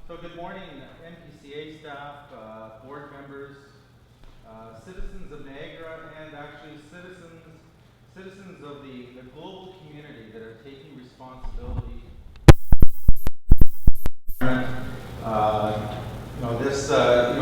So good morning, NPCA staff, board members, citizens of Niagara, and actually citizens of the global community that are taking responsibility.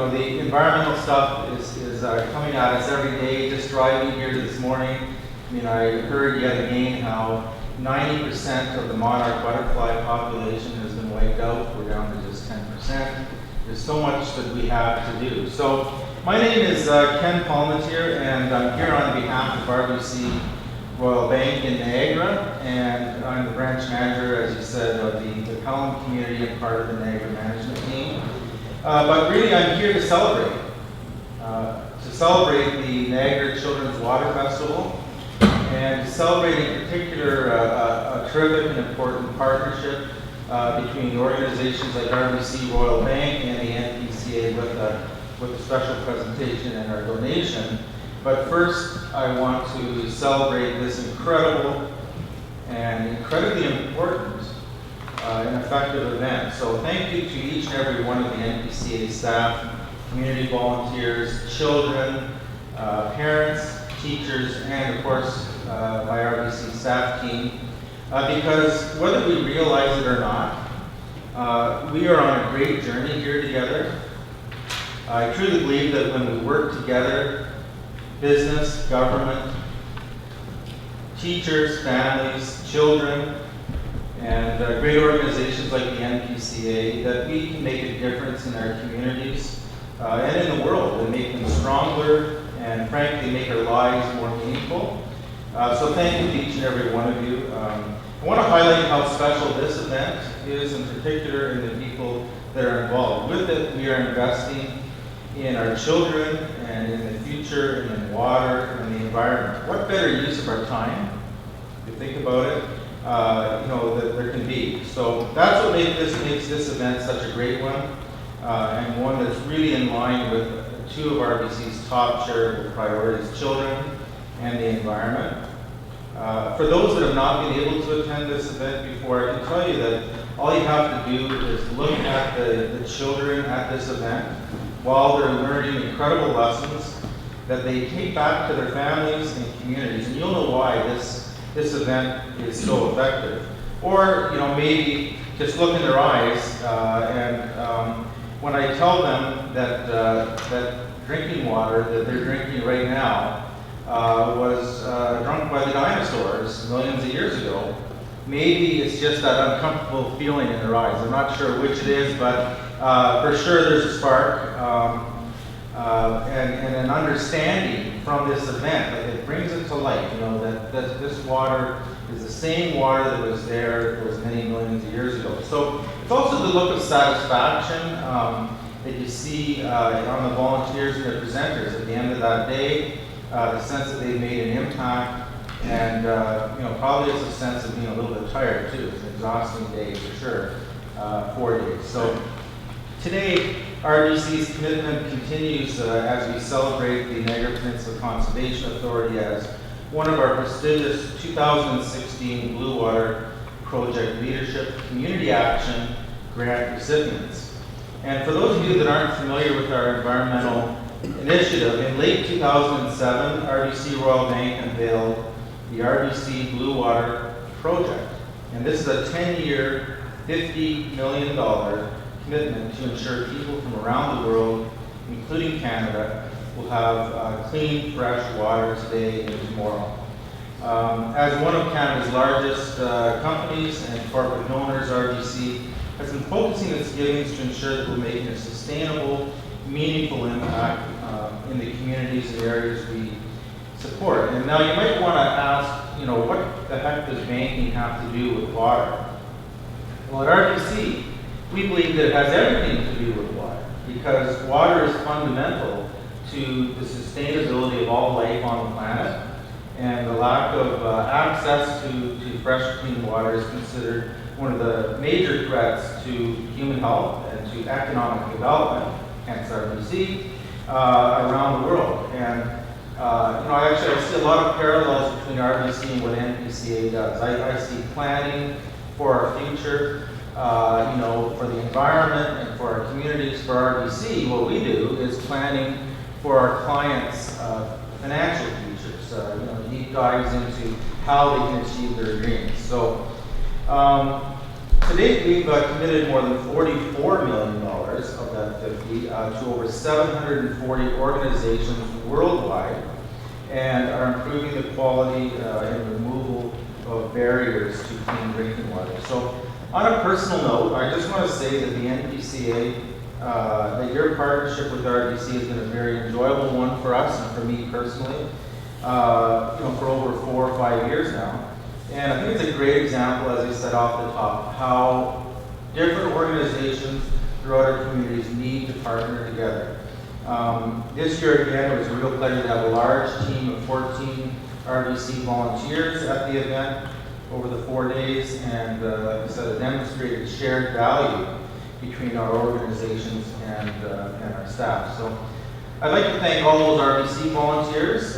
The environmental stuff is coming at us every day. Just driving here this morning, I heard yet again how 90% of the monarch butterfly population has been wiped out. We're down to just 10%. There's so much that we have to do. So my name is Ken Palmatier, and I'm here on behalf of RBC Royal Bank in Niagara, and I'm the branch manager, as you said, of the Pelham community and part of the Niagara management team. But really, I'm here to celebrate the Niagara Children's Water Festival, and to celebrate in particular a terrific and important partnership between organizations like RBC Royal Bank and the NPCA with a special presentation and our donation. But first, I want to celebrate this incredible and incredibly important and effective event. So thank you to each and every one of the NPCA staff, community volunteers, children, parents, teachers, and of course my RBC staff team, because whether we realize it or not, we are on a great journey here together. I truly believe that when we work together, business, government, teachers, families, children, and great organizations like the NPCA, that we can make a difference in our communities and in the world, and make them stronger and frankly make our lives more meaningful. So thank you to each and every one of you. I want to highlight how special this event is, in particular in the people that are involved. With it, we are investing in our children and in the future and in water and the environment. What better use of our time, if you think about it, that there can be. So that's what makes this event such a great one, and one that's really in line with two of RBC's top charitable priorities, children and the environment. For those that have not been able to attend this event before, I can tell you that all you have to do is look at the children at this event while they're learning incredible lessons that they take back to their families and communities. And you'll know why this event is so effective. Or, maybe just look in their eyes when I tell them that drinking water that they're drinking right now was drunk by the dinosaurs millions of years ago, maybe it's just that uncomfortable feeling in their eyes. I'm not sure which it is, but for sure there's a spark and an understanding from this event. Like, it brings it to light, that this water is the same water that was there those many millions of years ago. So it's also the look of satisfaction that you see on the volunteers and the presenters at the end of that day, the sense that they've made an impact, and probably it's a sense of being a little bit tired too. It's an exhausting day for sure, 4 days. So today, RBC's commitment continues as we celebrate the Niagara Peninsula Conservation Authority as one of our prestigious 2016 Blue Water Project Leadership Community Action Grant recipients. And for those of you that aren't familiar with our environmental initiative, in late 2007, RBC Royal Bank unveiled the RBC Blue Water Project. And this is a 10-year, $50 million commitment to ensure people from around the world, including Canada, will have clean, fresh water today and tomorrow. As one of Canada's largest companies and corporate donors, RBC has been focusing its givings to ensure that we're making a sustainable, meaningful impact in the communities and areas we support. And now you might want to ask, what the heck does banking have to do with water? Well, at RBC, we believe that it has everything to do with water, because water is fundamental to the sustainability of all life on the planet, and the lack of access to fresh, clean water is considered one of the major threats to human health and to economic development, hence RBC, around the world. And I see a lot of parallels between RBC and what NPCA does. I see planning for our future, for the environment and for our communities. For RBC, what we do is planning for our clients' financial futures, deep dives into how they can achieve their dreams. So to date, we've committed more than $44 million of that 50 to over 740 organizations worldwide, and are improving the quality and removal of barriers to clean drinking water. So on a personal note, I just want to say that the NPCA, that your partnership with RBC has been a very enjoyable one for us and for me personally, for over 4 or 5 years now. And I think it's a great example, as I said off the top, how different organizations throughout our communities need to partner together. This year, again, it was a real pleasure to have a large team of 14 RBC volunteers at the event over the 4 days, and like I said, it demonstrated shared value between our organizations and our staff. So I'd like to thank all those RBC volunteers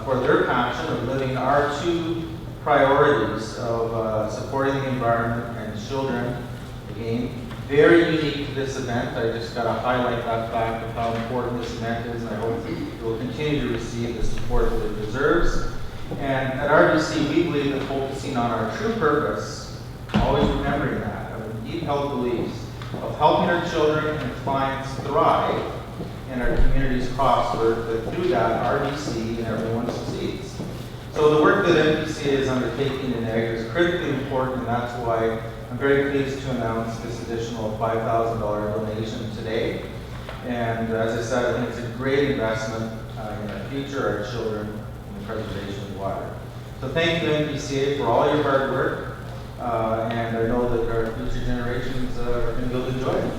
for their passion of living our 2 priorities of supporting the environment and children. Again, very unique to this event. I just got to highlight that fact of how important this event is, and I hope it will continue to receive the support that it deserves. And at RBC, we believe that focusing on our true purpose, always remembering that, our deep held beliefs of helping our children and clients thrive and our communities prosper, that through that, RBC and everyone succeeds. So the work that NPCA is undertaking in Niagara is critically important, and that's why I'm very pleased to announce this additional $5,000 donation today. And as I said, I think it's a great investment in our future, our children, and the preservation of water. So thank you, NPCA, for all your hard work, and I know that our future generations are going to be able to enjoy it.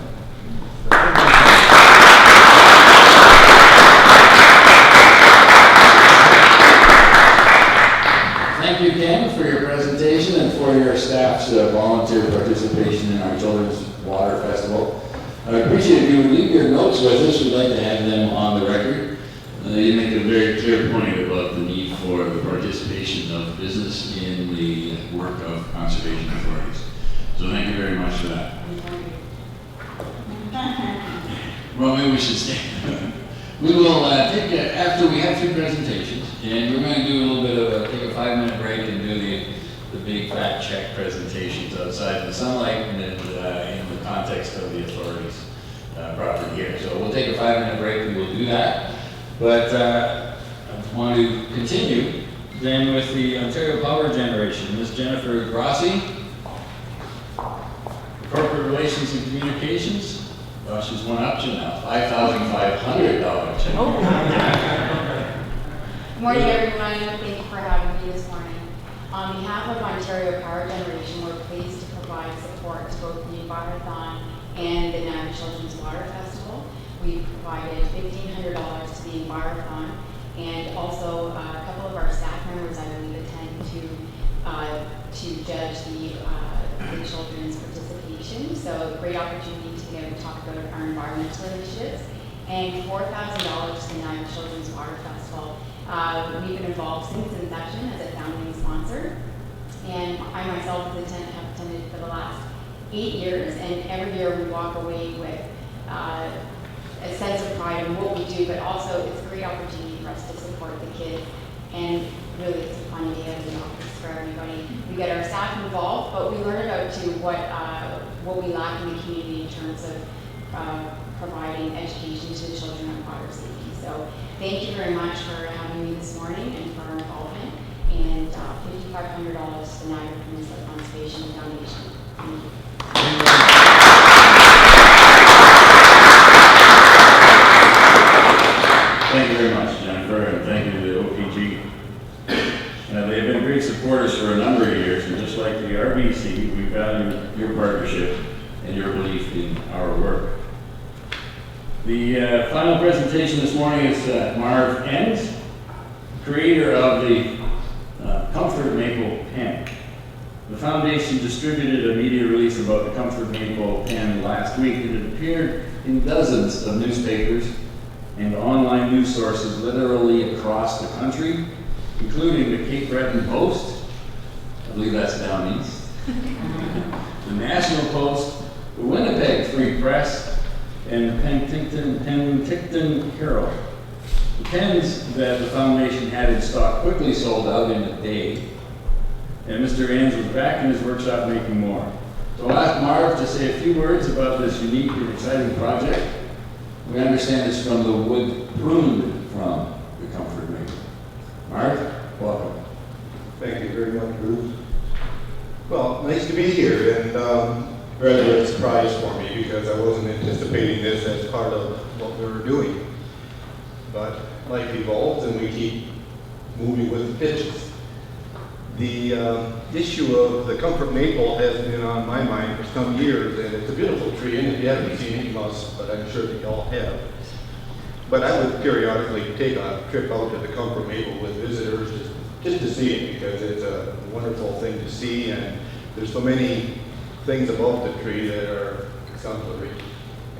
Thank you, Ken, for your presentation and for your staff's volunteer participation in our Children's Water Festival. I appreciate if you would leave your notes with us. We'd like to have them on the record. You make a very clear point about the need for the participation of business in the work of conservation authorities. So thank you very much for that. Well, maybe we should stand. We will after we have 2 presentations, and we're going to do a little bit of take a 5-minute break and do the big fact check presentations outside in the sunlight and in the context of the authorities property here. So we'll take a 5-minute break, we will do that. But I want to continue then with the Ontario Power Generation. Ms. Jennifer Grossi, Corporate Relations and Communications. Well, she's one up to now, $5,500 check. Oh. Good morning, everyone. Thank you for having me this morning. On behalf of Ontario Power Generation, we're pleased to provide support to both the Envirothon and the Niagara Children's Water Festival. We provided $1,500 to the Envirothon, and also a couple of our staff members, I believe, attend to judge the children's participation. So great opportunity to be able to talk about our environmental initiatives. And $4,000 to the Niagara Children's Water Festival. We've been involved since inception as a founding sponsor. And I myself have attended for the last 8 years, and every year we walk away with a sense of pride in what we do, but also it's a great opportunity for us to support the kids. And really, it's a fun day at the office for everybody. We get our staff involved, but we learn about too what we lack in the community in terms of providing education to the children on water safety. So thank you very much for having me this morning and for our involvement. And $5,500 to the Niagara Peninsula Conservation Foundation. Thank you. Thank you very much, Jennifer, and thank you to the OPG. They've been great supporters for a number of years, and just like the RBC, we value your partnership and your belief in our work. The final presentation this morning is Marv Enns, creator of the Comfort Maple pen. The foundation distributed a media release about the Comfort Maple pen last week, and it appeared in dozens of newspapers and online news sources literally across the country, including the Cape Breton Post, I believe that's down east, the National Post, the Winnipeg Free Press, and the Penticton Herald. The pens that the foundation had in stock quickly sold out in a day, and Mr. Enns was back in his workshop making more. So I'll ask Marv to say a few words about this unique and exciting project. We understand it's from the wood pruned from the Comfort Maple. Marv, welcome. Thank you very much, Bruce. Well, nice to be here, and rather a surprise for me because I wasn't anticipating this as part of what we were doing. But life evolves and we keep moving with the pitches. The issue of the Comfort Maple has been on my mind for some years, and it's a beautiful tree, and if you haven't seen it, you must, but I'm sure that you all have. But I would periodically take a trip out to the Comfort Maple with visitors just to see it, because it's a wonderful thing to see, and there's so many things about the tree that are exemplary,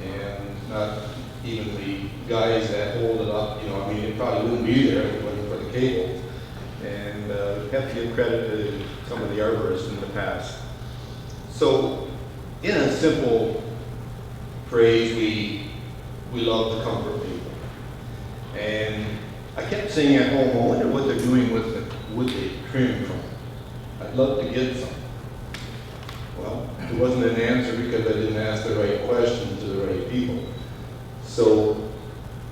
and not even the guys that hold it up, you know, I mean, it probably wouldn't be there if it wasn't for the cable. And we have to give credit to some of the arborists in the past. So, in a simple phrase, we love the Comfort Maple. And I kept saying at home, I wonder what they're doing with the wood they trim from. I'd love to get some. Well, there wasn't an answer because I didn't ask the right question to the right people. So,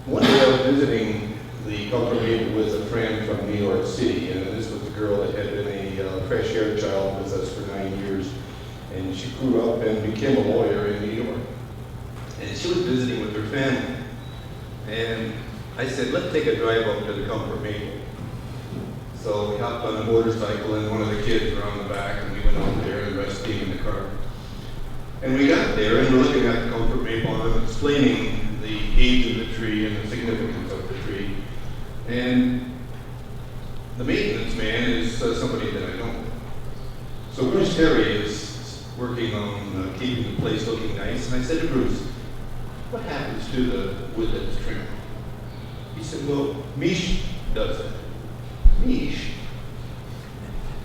one day I was visiting the Comfort Maple with a friend from New York City, and this was a girl that had been a fresh air child with us for 9 years, and she grew up and became a lawyer in New York. And she was visiting with her family, and I said, let's take a drive up to the Comfort Maple. So we hopped on a motorcycle, and one of the kids were on the back, and we went over there, and the rest came in the car. And we got there, and we're looking at the Comfort Maple, and I'm explaining the age of the tree and the significance of the tree. And the maintenance man is somebody that I know. So Bruce Terry is working on keeping the place looking nice, and I said to Bruce, what happens to the wood that's trimmed? He said, well, Mish does it. Mish?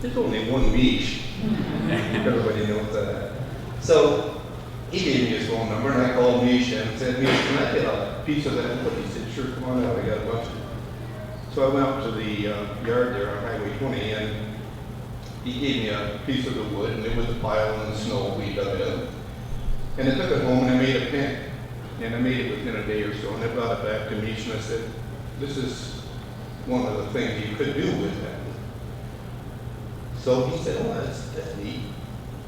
There's only one Mish. Everybody knows that. So he gave me his phone number, and I called Mish and said, Mish, can I get a piece of that wood? He said, sure, come on out, I got a bunch. So I went out to the yard there on Highway 20, and he gave me a piece of the wood, and it was a pile in the snow, we dug it up. And I took it home and I made a pen. And I made it within a day or so, and I brought it back to Mish, and I said, this is one of the things you could do with that. So he said, oh, that's neat.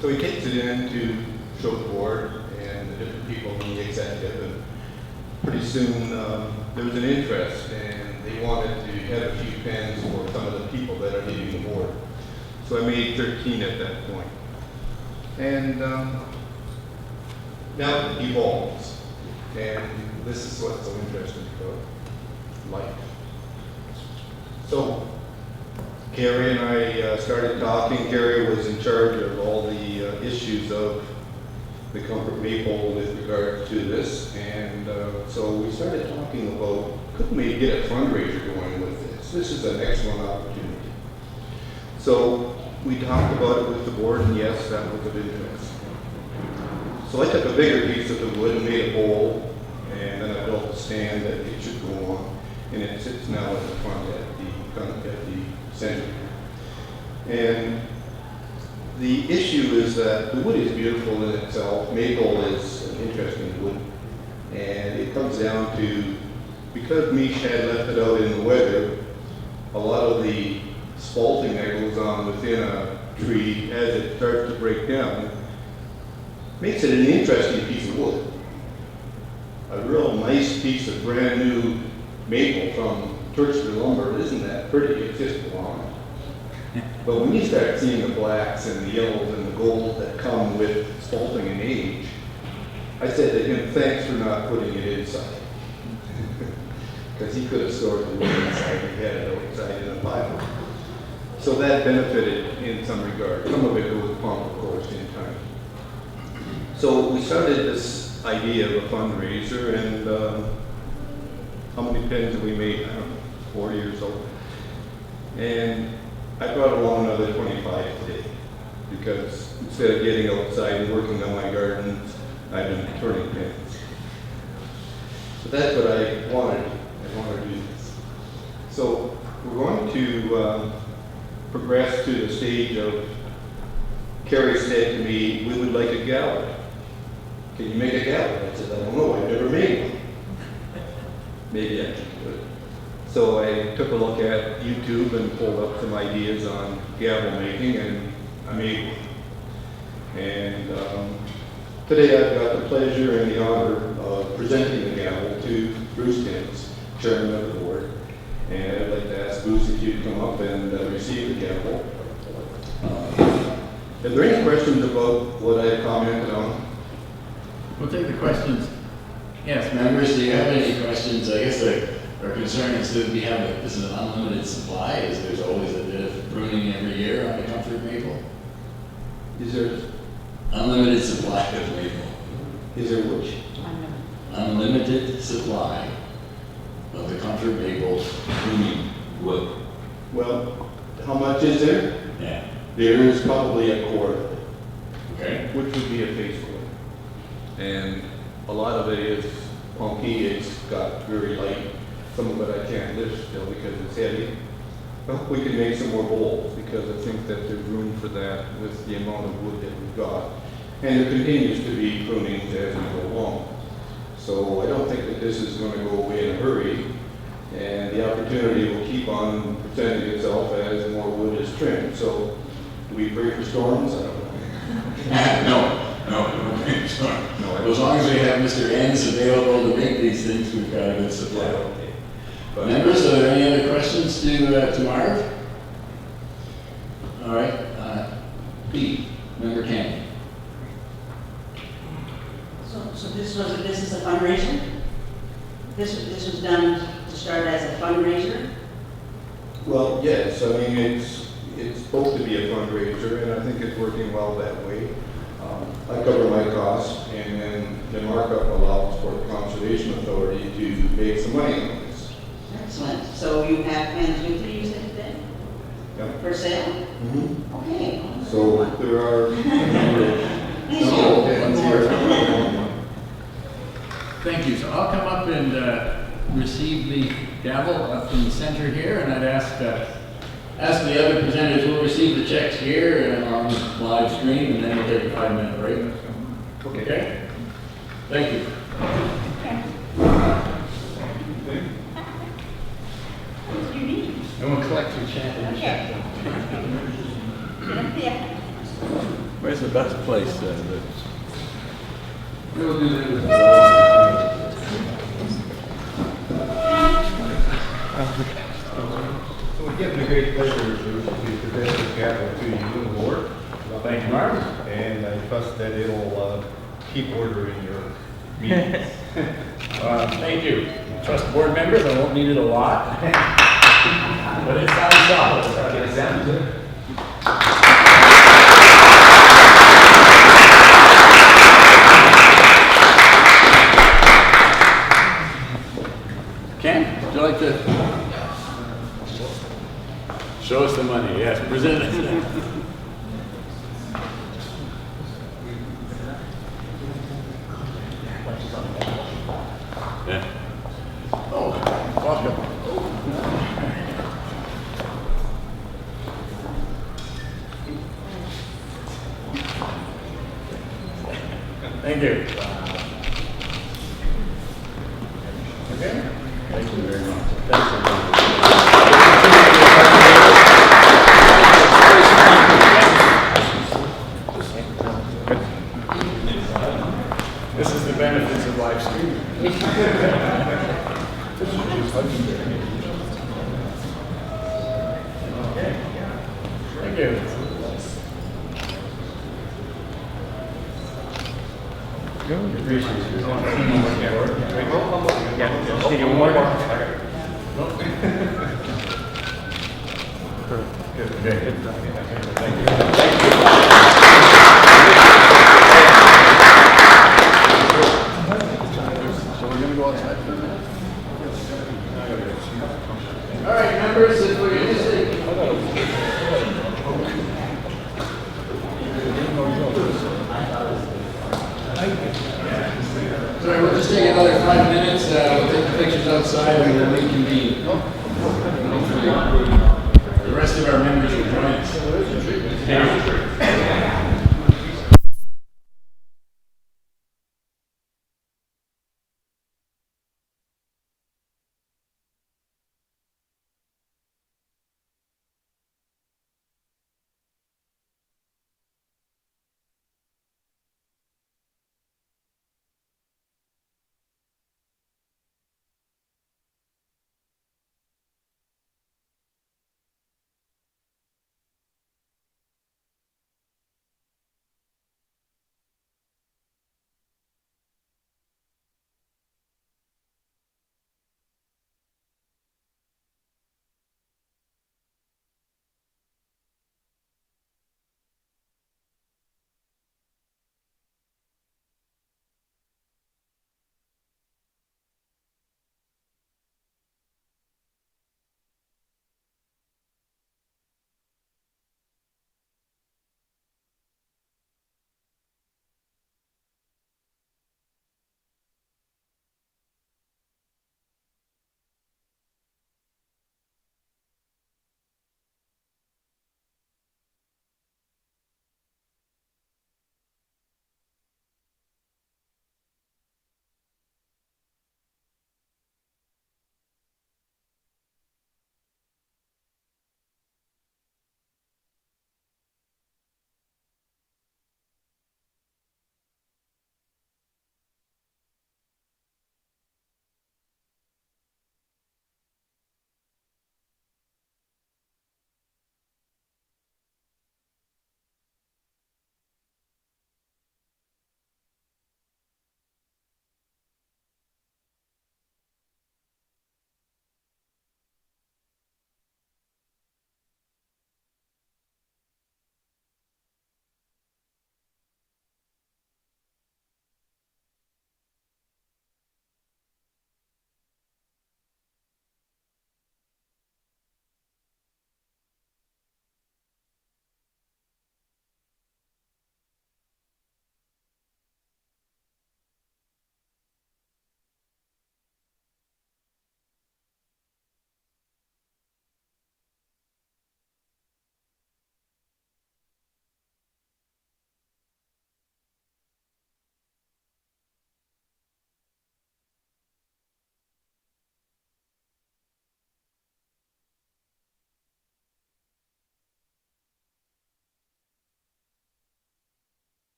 So he takes it in to show the board and the different people in the executive, and pretty soon there was an interest, and they wanted to have a few pens for some of the people that are leaving the board. So I made 13 at that point. And now it evolves. And this is what's so interesting about life. So Gary and I started talking. Gary was in charge of all the issues of the Comfort Maple with regard to this. And so we started talking about, couldn't we get a fundraiser going with this? This is an excellent opportunity. So we talked about it with the board, and yes, that was of interest. So I took a bigger piece of the wood and made a bowl, and then I built a stand that it should go on, and it sits now at the front at the center. And the issue is that the wood is beautiful in itself. Maple is an interesting wood, and it comes down to, because Mish had left it out in the weather, a lot of the spalting that goes on within a tree as it starts to break down makes it an interesting piece of wood. A real nice piece of brand new maple from Turkster lumber isn't that pretty, it's just blonde. But when you start seeing the blacks and the yellows and the gold that come with spalting and age, I said to him, thanks for not putting it inside. Because he could have stored the wood inside, he had it outside in a pile. So that benefited in some regard. Some of it was pumped, of course, in time. So we started this idea of a fundraiser, and how many pens have we made? I don't know, 4 years old. And I brought along another 25 today, because instead of getting outside and working on my gardens, I've been turning pens. So that's what I wanted. I want to do this. So we're going to progress to the stage of, Carrie said to me, we would like a gallery. Can you make a gallery? I said, I don't know, I've never made one. Maybe I can do it. So I took a look at YouTube and pulled up some ideas on gavel making, and I made one. And today I've got the pleasure and the honor of presenting the gavel to Bruce Timms, chairman of the board. And I'd like to ask Bruce if you'd come up and receive the gavel. Are there any questions about what I commented on? We'll take the questions. Yes, members, do you have any questions? I guess our concern is that we have this is an unlimited supply, as there's always a bit of pruning every year on the Comfort Maple. Is there Unlimited supply of maple. Is there which? Unlimited supply of the Comfort Maple pruning wood. Well, how much is there? Yeah. There is probably a quarter, Okay. which would be a face wood. And a lot of it is punky, it's got very light. Some of it I can't lift still because it's heavy. But we can make some more bowls, because I think that there's room for that with the amount of wood that we've got. And there continues to be pruning as we go along. So I don't think that this is going to go away in a hurry, and the opportunity will keep on presenting itself as more wood is trimmed. So do we pray for storms? I don't know. No. As long as we have Mr. Enns available to make these things, we've got a good supply. Okay. But Members, are there any other questions to Marv? All right. B, Member Cannon. So this is a fundraiser? This was done to start as a fundraiser? Well, yes, I mean, it's supposed to be a fundraiser, and I think it's working well that way. I cover my costs, and then the markup allows for the Conservation Authority to make some money on this. Excellent. So you have pens with you, you said then? Yep. For sale? Mm-hmm. Okay. So there are a number of pens here. Thank you. So I'll come up and receive the gavel up in the center here, and I'd ask the other presenters who will receive the checks here and on live stream, and then we'll take a 5-minute break. Okay? Thank you. What do you need? I'm gonna collect your chant and your check. Yeah. Where's the best place? We'll do that. So we give the great pleasure to present this gavel to you, the board. Thank you, Mark. And I trust that it'll keep order in your meetings. Thank you. Trust board members, I won't need it a lot. But it sounds solid. Ken, would you like to show us the money? Yes, present it. Yeah. Oh, welcome. Thank you. Okay. Thank you very much. This is the benefits of live streaming. Okay. Thank you. Appreciate it. So we're gonna go outside for a minute? All right, members, if we're gonna say. Sorry, we'll just take another 5 minutes, we'll take the pictures outside and then reconvene. Hopefully, the rest of our members will join us.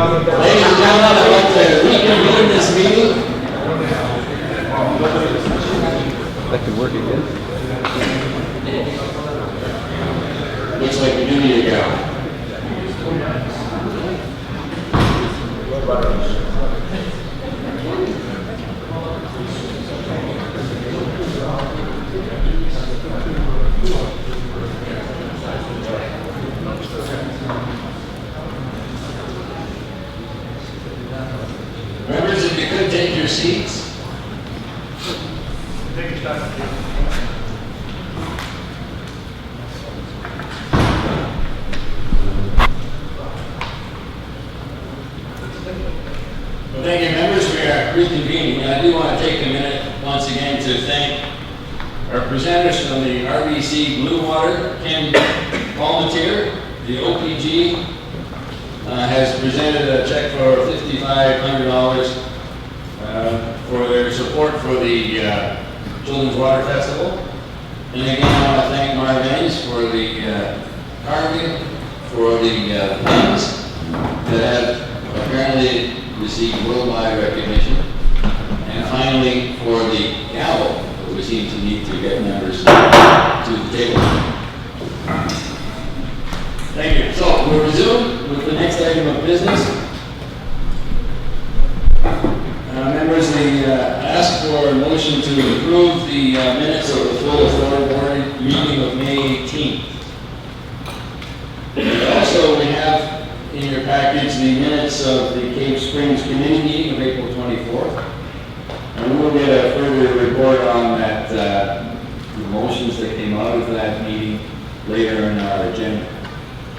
Ladies and gentlemen, I'd like to reconvene this meeting. That could work again. Looks like we do need a gavel. Members, if you could take your seats. Well, thank you, members. We are reconvening, and I do want to take a minute once again to thank our presenters from the RBC Blue Water, Kim Palmatier, the OPG, has presented a check for $5,500 for their support for the Children's Water Festival. And again, I want to thank Marvins for the carving, for the pins that have apparently received worldwide recognition. And finally, for the gavel that we seem to need to get members to the table. Thank you. So we'll resume with the next item of business. Members, they ask for a motion to approve the minutes of the full authority board meeting of May 18th. And also, we have in your package the minutes of the Cave Springs Committee meeting of April 24th. And we will get a further report on that, the motions that came out of that meeting later in our agenda.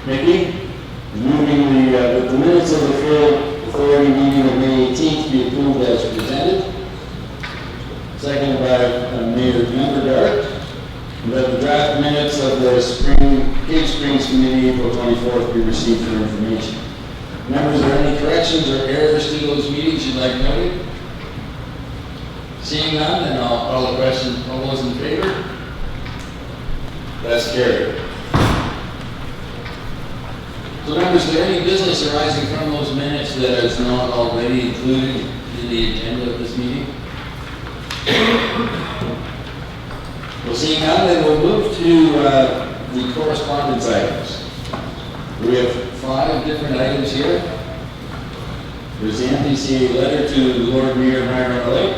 Mickey, moving the minutes of the full authority meeting of May 18th be approved as presented. Seconded by Member Dart. That the draft minutes of the Cave Springs Committee April 24th be received for information. Members, are there any corrections or errors to those meetings you'd like noted? Seeing none, then I'll call the question. All those in favor? That's carried. So members, is there any business arising from those minutes that is not already included in the agenda of this meeting? Well, seeing none, then we'll move to the correspondence items. We have 5 different items here. There's the NPCA letter to the Lord Mayor of Niagara Lake,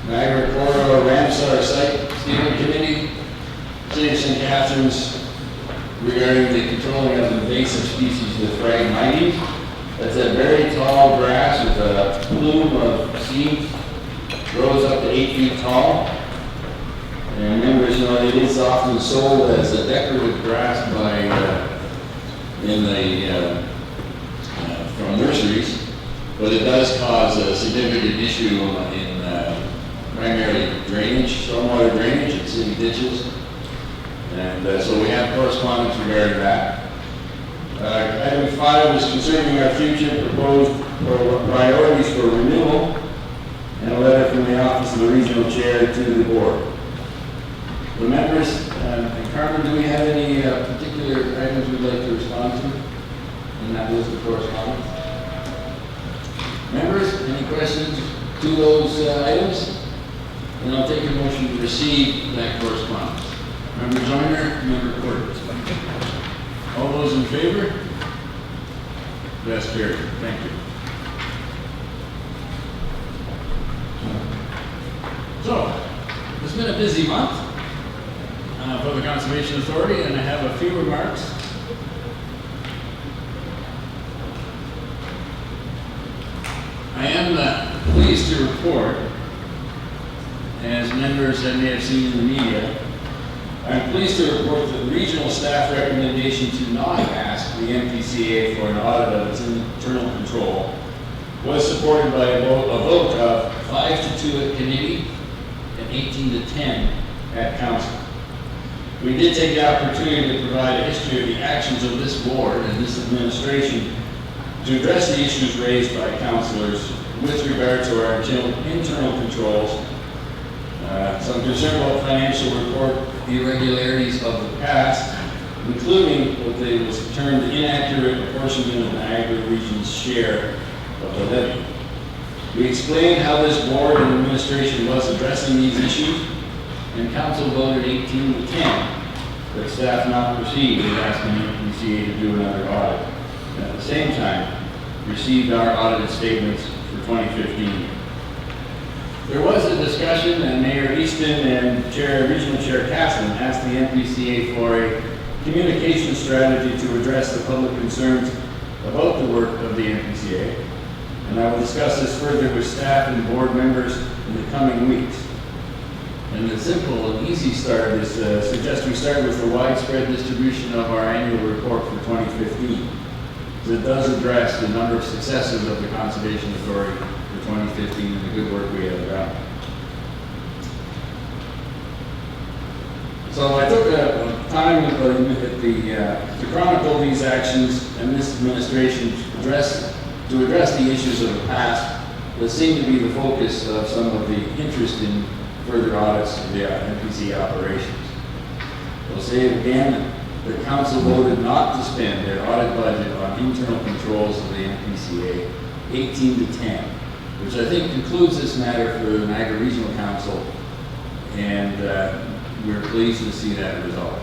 Niagara Corridor Ramsar Site Steering Committee, City of St. Catharines, regarding the controlling of invasive species with Phragmites. That's a very tall grass with a plume of seeds, grows up to 8 feet tall. And members, you know, it is often sold as a decorative grass from nurseries, but it does cause a significant issue in primarily drainage, stormwater drainage in city ditches. And so we have correspondence regarding that. Item 5 is concerning our future proposed priorities for renewal, and a letter from the office of the regional chair to the board. The members, and Carmen, do we have any particular items we'd like to respond to in that list of correspondence? Members, any questions to those items? And I'll take a motion to receive that correspondence. Member Joyner, Member Porter. All those in favor? That's carried. Thank you. So, it's been a busy month for the Conservation Authority, and I have a few remarks. I am pleased to report, as members may have seen in the media, I'm pleased to report that the regional staff recommendation to not ask the NPCA for an audit of its internal control was supported by a vote of 5-2 at committee and 18-10 at council. We did take the opportunity to provide a history of the actions of this board and this administration to address the issues raised by councilors with regard to our internal controls, some concern about financial report irregularities of the past, including what they was termed inaccurate apportionment of Niagara Region's share of the levy. We explained how this board and administration was addressing these issues, and council voted 18 to 10 that staff not proceed with asking NPCA to do another audit. And at the same time, received our audited statements for 2015. There was a discussion, and Mayor Easton and Regional Chair Casson asked the NPCA for a communication strategy to address the public concerns about the work of the NPCA. And I will discuss this further with staff and board members in the coming weeks. And the simple and easy start is suggest we start with the widespread distribution of our annual report for 2015. It does address the number of successes of the Conservation Authority for 2015 and the good work we have done. So I took time to chronicle these actions and this administration to address the issues of the past that seem to be the focus of some of the interest in further audits of the NPC operations. I'll say it again, the council voted not to spend their audit budget on internal controls of the NPCA 18 to 10, which I think concludes this matter for the Niagara Regional Council, and we're pleased to see that result.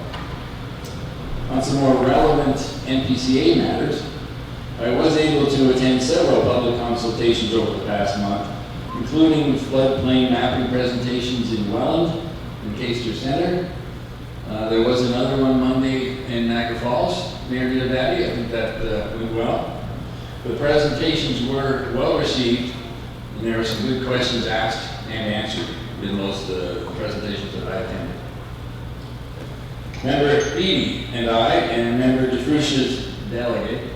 On some more relevant NPCA matters, I was able to attend several public consultations over the past month, including floodplain mapping presentations in Welland and Caister Centre. There was another one Monday in Niagara Falls, Mayor Diabati. I think that went well. The presentations were well received, and there were some good questions asked and answered in most of the presentations that I attended. Member Beattie and I, and Member DeFrucia's delegate,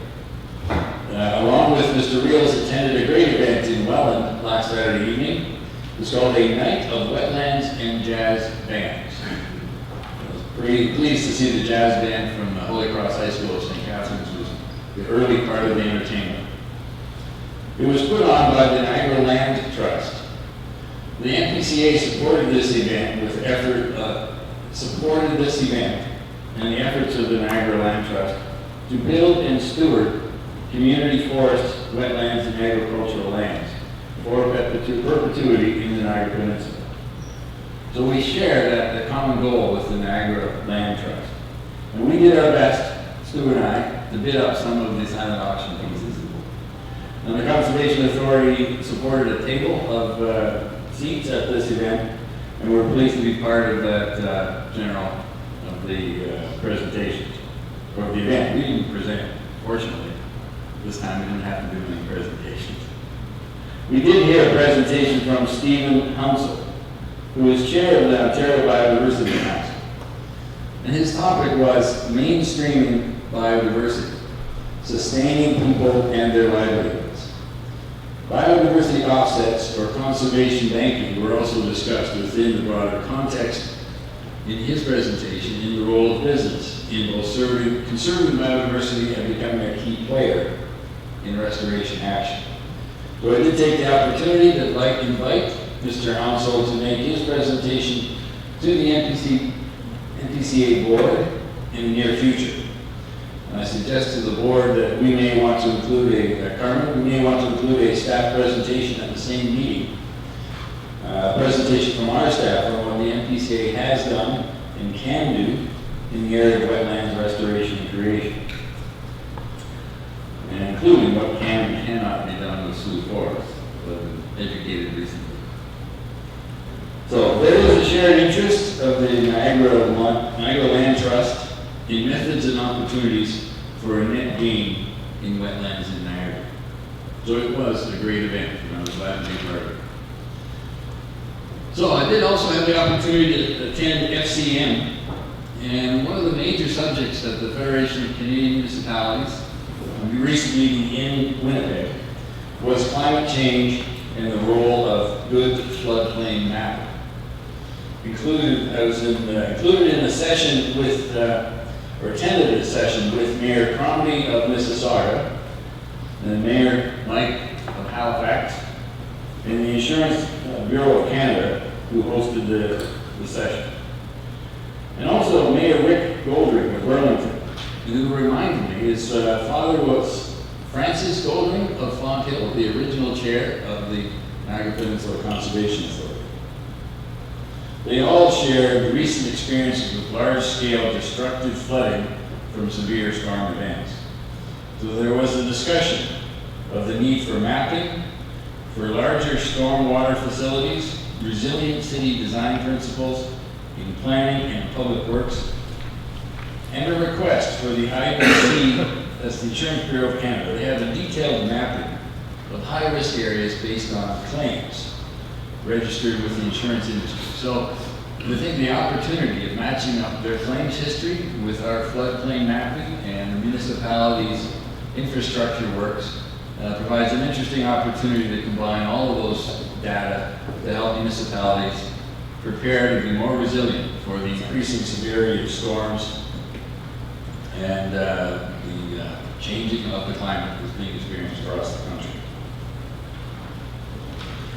along with Mr. Reels, attended a great event in Welland last Saturday evening. It was called a Night of Wetlands and Jazz Bands. I was pretty pleased to see the jazz band from Holy Cross High School of St. Catharines was the early part of the entertainment. It was put on by the Niagara Land Trust. The NPCA supported this event and the efforts of the Niagara Land Trust to build and steward community forests, wetlands, and agricultural lands for perpetuity in the Niagara Peninsula. So we share that common goal with the Niagara Land Trust. And we did our best, Stu and I, to bid up some of the silent auction pieces. And the Conservation Authority supported a table of seats at this event, and we're pleased to be part of that general of the presentations, or the event. We didn't present, fortunately. This time we didn't have to do any presentations. We did hear a presentation from Stephen Hounsel, who is chair of the Ontario Biodiversity Council. And his topic was mainstreaming biodiversity, sustaining people and their livelihoods. Biodiversity offsets or conservation banking were also discussed within the broader context in his presentation in the role of business in both conserving biodiversity and becoming a key player in restoration action. So I did take the opportunity to invite Mr. Hounsel to make his presentation to the NPCA board in the near future. And I suggest to the board that we may want to include a staff presentation at the same meeting. A presentation from our staff on what the NPCA has done and can do in the area of wetlands restoration and creation, and including what can and cannot be done with Sioux Forest, that I've been educated recently. So there is a shared interest of the Niagara Land Trust in methods and opportunities for a net gain in wetlands in Niagara. So it was a great event, and I was glad to be part of it. So I did also have the opportunity to attend FCM, and one of the major subjects at the Federation of Canadian Municipalities, the recent meeting in Winnipeg, was climate change and the role of good floodplain mapping. I was included in a session with, or attended a session with Mayor Crombie of Mississauga, and Mayor Mike of Halifax, and the Insurance Bureau of Canada, who hosted the session. And also Mayor Rick Goldrick of Burlington, who reminded me, his father was Francis Goldring of Fonthill, the original chair of the Niagara Peninsula Conservation Authority. They all shared recent experiences with large-scale destructive flooding from severe storm events. So there was a discussion of the need for mapping, for larger stormwater facilities, resilient city design principles in planning and public works, and a request for the IBC, that's the Insurance Bureau of Canada. They have a detailed mapping of high-risk areas based on claims registered with the insurance industry. So I think the opportunity of matching up their claims history with our floodplain mapping and the municipalities' infrastructure works provides an interesting opportunity to combine all of those data to help municipalities prepare to be more resilient for the increasing severity of storms and the changing of the climate that's being experienced across the country.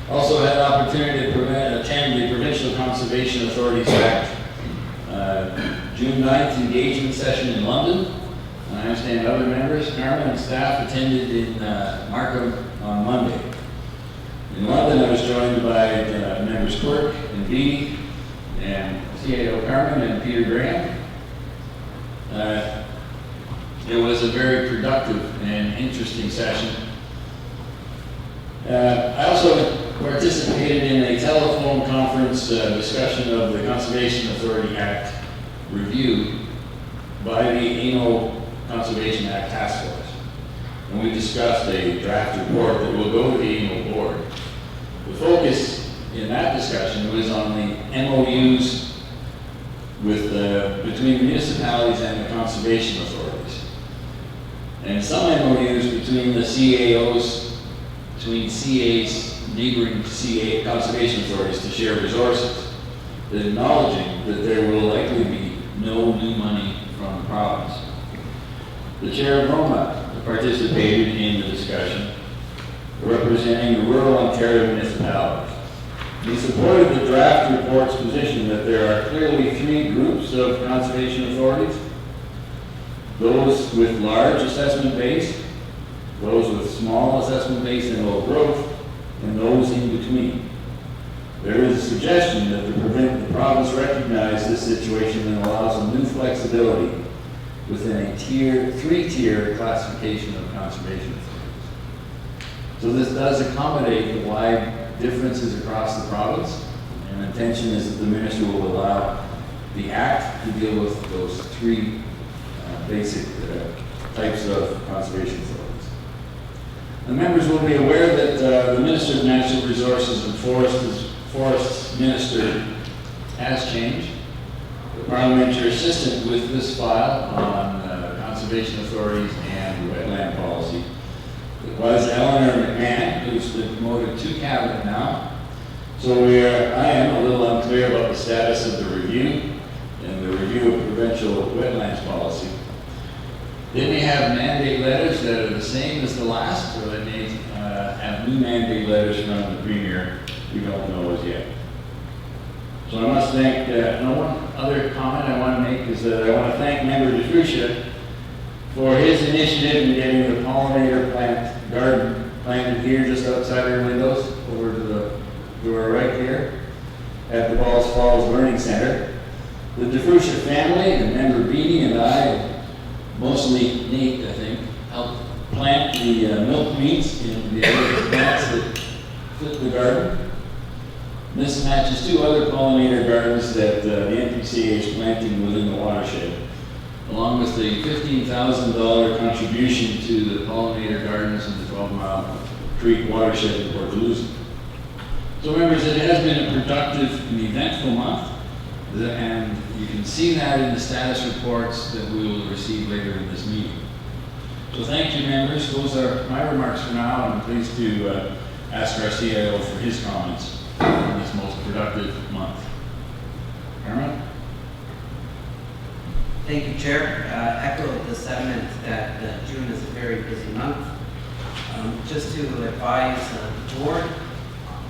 Also had an opportunity to attend the Provincial Conservation Authorities Act June 9th engagement session in London. I understand other members, Carmen and staff, attended in Markham on Monday. In London, I was joined by members Quirk and Beattie and CAO Carmen and Peter Graham. It was a very productive and interesting session. I also participated in a telephone conference discussion of the Conservation Authority Act review by the ANO Conservation Act Task Force. And we discussed a draft report that will go to the ANO board. The focus in that discussion was on the MOUs with, between the municipalities and the conservation authorities. And some MOUs between the CAOs, between CAs, neighboring CA conservation authorities to share resources, acknowledging that there will likely be no new money from the province. The chair of Roma participated in the discussion, representing the rural Ontario municipalities. He supported the draft report's position that there are clearly three groups of conservation authorities: those with large assessment base, those with small assessment base and low growth, and those in between. There is a suggestion that the province recognize this situation and allow some new flexibility within a three-tier classification of conservation authorities. So this does accommodate the wide differences across the province, and the intention is that the minister will allow the Act to deal with those three basic types of conservation authorities. The members will be aware that the Minister of Natural Resources and Forests Minister has changed. The parliamentary assistant with this file on conservation authorities and wetland policy was Eleanor McMahon, who's been promoted to cabinet now. So I am a little unclear about the status of the review and the review of provincial wetlands policy. They may have mandate letters that are the same as the last, or they may have new mandate letters from the Premier. We don't know as yet. So I must thank, one other comment I want to make is that I want to thank Member DeFrucia for his initiative in getting the pollinator garden planted here just outside our windows, over to our right here, at the Balls Falls Learning Center. The DeFrucia family and Member Beattie and I, mostly Nate, I think, helped plant the milkweeds in the other plants that fit the garden. This matches two other pollinator gardens that the NPCA is planting within the watershed, along with the $15,000 contribution to the pollinator gardens in the 12 Mile Creek watershed in Port Louis. So members, it has been a productive and eventful month, and you can see that in the status reports that we will receive later in this meeting. So thank you, members. Those are my remarks for now, and I'm pleased to ask our CIO for his comments in this most productive month. Carmen? Thank you, Chair. Echo the sentiment that June is a very busy month. Just to advise the board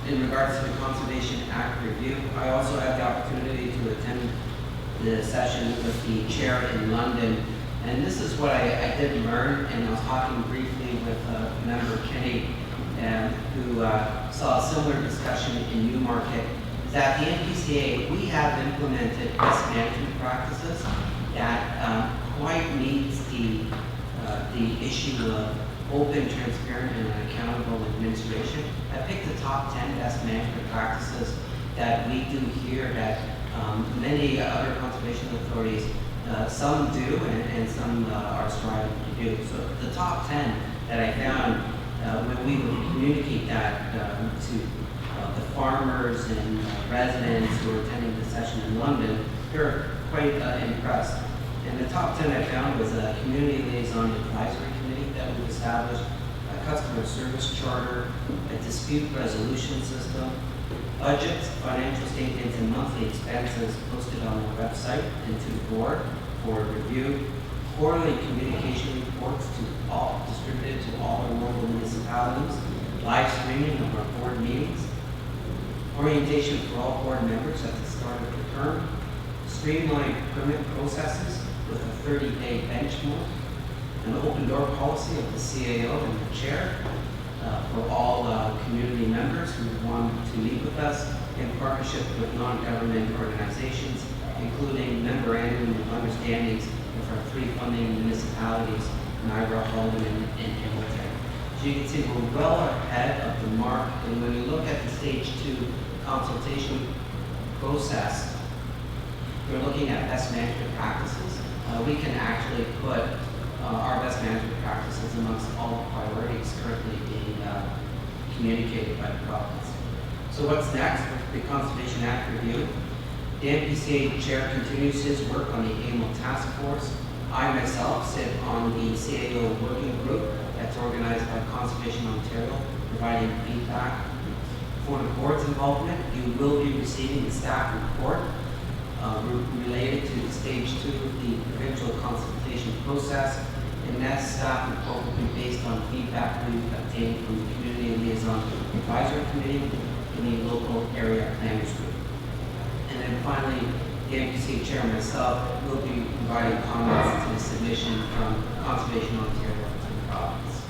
in regards to the Conservation Act review, I also had the opportunity to attend the session with the chair in London And this is what I did learn, and I was talking briefly with member Kenny, who saw a similar discussion in Newmarket, is that the NPCA, we have implemented best management practices that quite meets the issue of open, transparent, and accountable administration. I picked the top 10 best management practices that we do here that many other conservation authorities, some do and some are striving to do. So the top 10 that I found when we would communicate that to the farmers and residents who were attending the session in London, they were quite impressed. And the top 10 I found was a community liaison advisory committee that we've established, a customer service charter, a dispute resolution system, budgets, financial statements, and monthly expenses posted on the website and to the board for review, quarterly communication reports distributed to all our local municipalities, live streaming of our board meetings, orientation for all board members at the start of the term, streamlined permit processes with a 30-day benchmark, an open door policy of the CAO and the chair for all community members who want to meet with us in partnership with non-government organizations, including memorandum of understandings with our 3 funding municipalities, Niagara, Elgin, and Hamilton. So you can see we're well ahead of the mark, and when you look at the stage 2 consultation process, we're looking at best management practices. We can actually put our best management practices amongst all the priorities currently being communicated by the province. So what's next with the Conservation Act review? The NPCA chair continues his work on the AMO task force. I myself sit on the CAO working group that's organized by Conservation Ontario, providing feedback. For the board's involvement, you will be receiving the staff report related to stage 2 of the provincial consultation process, and that staff report will be based on feedback we've obtained from the Community Liaison Advisory Committee and the local area planners group. And then finally, the NPCA chair and myself will be providing comments to the submission from Conservation Ontario to the province.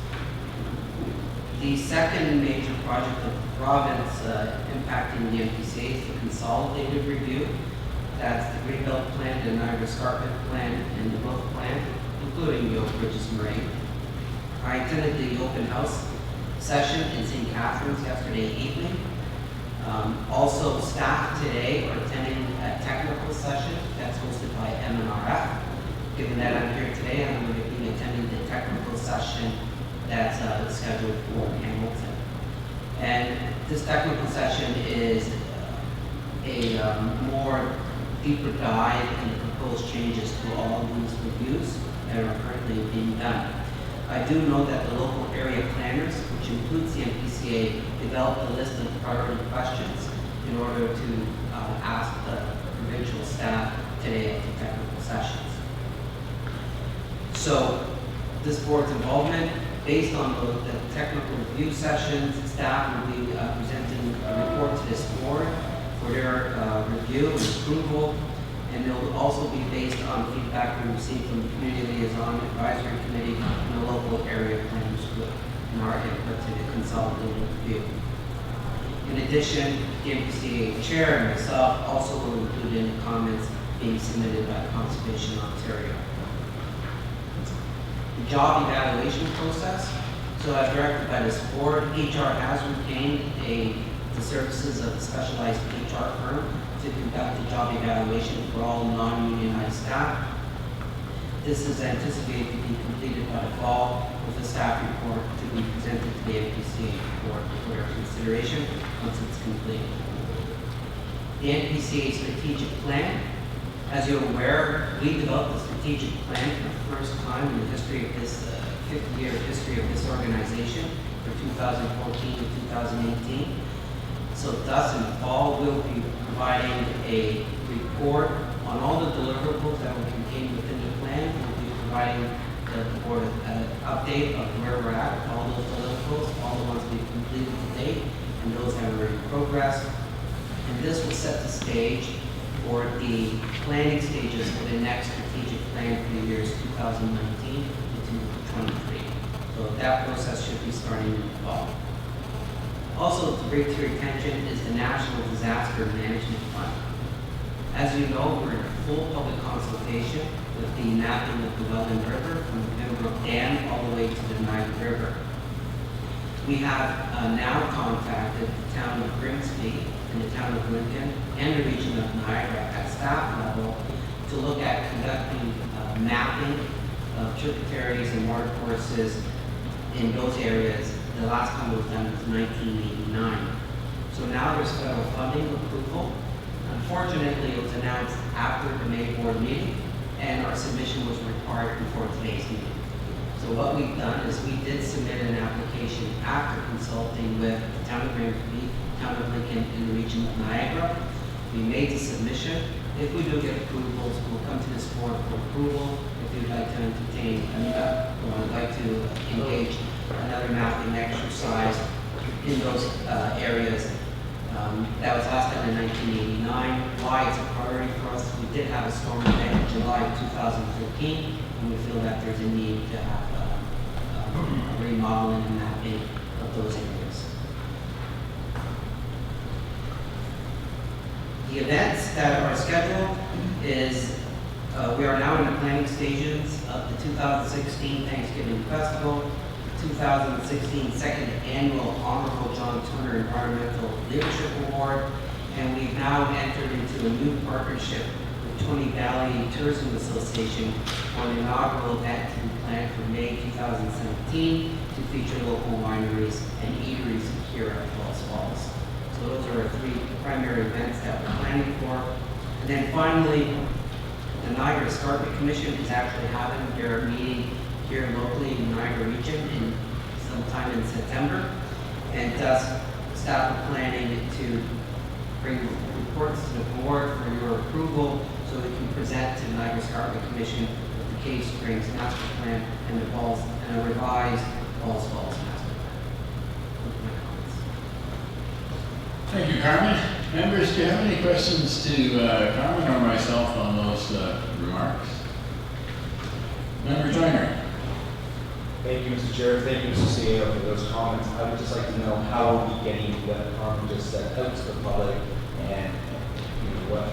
The second major project of the province impacting the NPCA is the consolidated review. That's the Greenbelt Plan, the Niagara Escarpment Plan, and the Wolf Plan, including the Oak Ridges Moraine. I attended the open house session in St. Catharines yesterday evening. Also, staff today are attending a technical session that's hosted by MNRF. Given that I'm here today, I'm going to be attending the technical session that's scheduled for Hamilton. And this technical session is a more deeper dive in the proposed changes to all of these reviews that are currently being done. I do know that the local area planners, which includes the NPCA, developed a list of priority questions in order to ask the provincial staff today at the technical sessions. So this board's involvement, based on the technical review sessions, staff will be presenting a report to this board for their review and approval, and it will also be based on feedback we received from the Community Liaison Advisory Committee and the local area planners group and our input to the consolidated review. In addition, the NPCA chair and myself also will include any comments being submitted by Conservation Ontario. The job evaluation process. So as directed by this board, HR has retained the services of a specialized HR firm to conduct a job evaluation for all non-unionized staff. This is anticipated to be completed by the fall, with a staff report to be presented to the NPCA for their consideration once it's complete. The NPCA strategic plan. As you're aware, we developed a strategic plan for the first time in the history of this 50-year history of this organization for 2014 to 2018. So thus in the fall, we'll be providing a report on all the deliverables that were contained within the plan. We'll be providing the board an update of where we're at with all those deliverables, all the ones we've completed to date, and those that are in progress. And this will set the stage for the planning stages for the next strategic plan for the years 2019 to 23. So that process should be starting in the fall. Also, to bring to your attention is the National Disaster Management Fund. As you know, we're in full public consultation with the mapping of the Welland River from the Pembroke Dam all the way to the Niagara River. We have now contacted the town of Grimsby and the town of Lincoln and the region of Niagara at staff level to look at conducting mapping of tributaries and water courses in those areas. The last time it was done was 1989. So now there's federal funding approval. Unfortunately, it was announced after the May board meeting, and our submission was required before today's meeting. So what we've done is we did submit an application after consulting with the town of Grimsby, town of Lincoln, and the region of Niagara. We made the submission. If we do get approvals, we'll come to this board for approval. If you'd like to entertain, or would like to engage another mapping exercise in those areas. That was last done in 1989. Why it's a priority for us, we did have a storm event in July of 2015, and we feel that there's a need to have a remodeling and mapping of those areas. The events that are scheduled is we are now in the planning stages of the 2016 Thanksgiving Festival, 2016 Second Annual Honorable John Turner Environmental Leadership Award, and we've now entered into a new partnership with Tony Valley Tourism Association for an inaugural event to be planned for May 2017 to feature local wineries and eateries here at Falls Falls. So those are our three primary events that we're planning for. And then finally, the Niagara Escarpment Commission is actually having their meeting here locally in the Niagara region in sometime in September. And thus, staff are planning to bring reports to the board for your approval so we can present to the Niagara Escarpment Commission with the Cave Springs Master Plan and the Falls and a revised Falls Falls Master Plan. Those are my comments. Thank you, Carmen. Members, do you have any questions to Carmen or myself on those remarks? Member Joyner. Thank you, Mr. Chair. Thank you, Mr. CEO, for those comments. I would just like to know how are we getting what Carmen just said out to the public, and what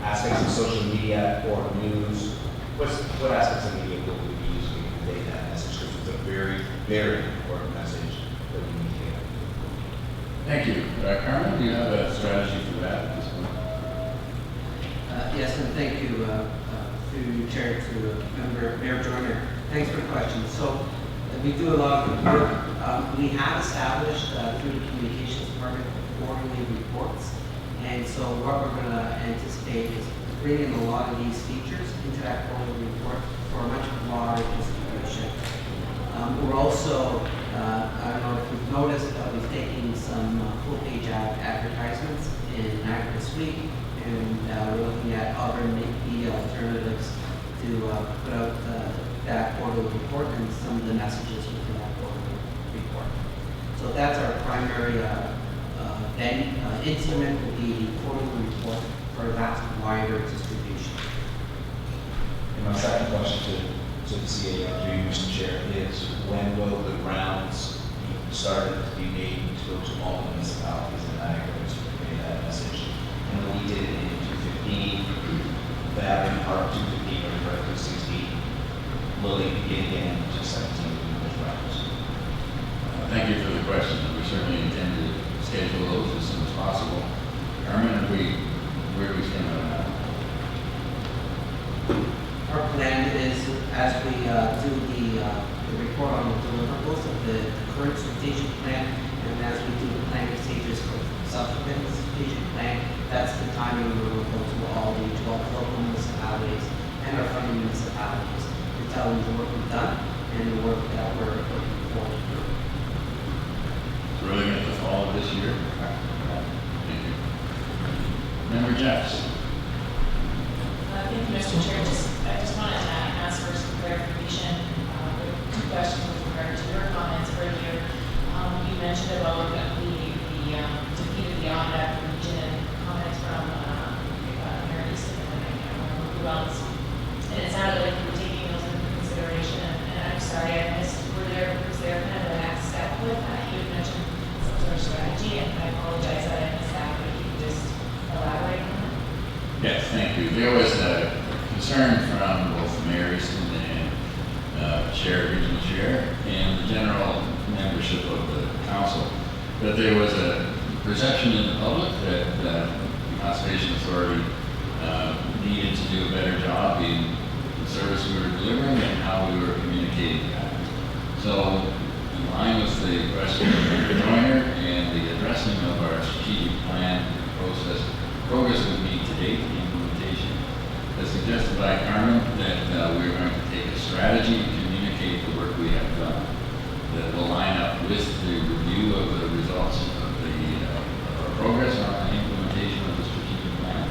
aspects of social media or news, what aspects of media will we be using to convey that message? Because it's a very, very important message that we need to get. Thank you. Carmen, do you have a strategy for that at this point? Yes, and thank you, through your chair, to Mayor Joyner. Thanks for the question. So we do a lot of good work. We have established through the communications department quarterly reports. And so what we're going to anticipate is bringing a lot of these features into that quarterly report for a much broader distribution. We're also, I don't know if you've noticed, but we've taken some full-page advertisements in Niagara this week, and we're looking at other media alternatives to put out that quarterly report and some of the messages within that quarterly report. So that's our primary instrument will be the quarterly report for a vast wider distribution. And my second question to the CA, through you, Mr. Chair, is when will the rounds be started to be made to go to all municipalities in Niagara to convey that message? And we did it in 215, Battery Park 215, or Park 216. Will they begin again in 217 doing those rounds? Thank you for the question. We certainly intend to schedule those as soon as possible. Carmen, where do we stand on that? Our plan is, as we do the report on the deliverables of the current strategic plan, and as we do the planning stages for subsequent strategic plan, that's the timing where we'll go to all the 12 local municipalities and our funding municipalities to tell them the work we've done and the work that we're looking forward to. So we're looking at the fall of this year? Thank you. Member Jeffs. Thank you, Mr. Chair. I just wanted to ask for some clarification. Two questions with regard to your comments earlier. You mentioned about the defeat of the Onondaga region and comments from Mary thank you. There was a concern from both Mayor Easton and Regional Chair, and the general membership of the council, that there was a perception in the public that the Conservation Authority needed to do a better job in the service we were delivering and how we were communicating that. So, in line with the question of the joiner and the addressing of our strategic plan progress would be to date the implementation, as suggested by Carmen, that we're going to take a strategy and communicate the work we have done that will line up with the review of the results of our progress on the implementation of the strategic plan.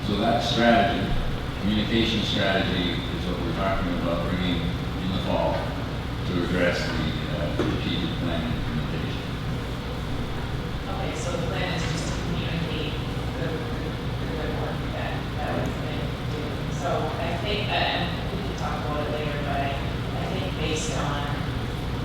So that strategy, communication strategy, is what we're talking about bringing in the fall to address the strategic plan implementation. Okay, so the plan is just to communicate the good work that we've been doing. So I think, and we can talk about it later, but I think based on,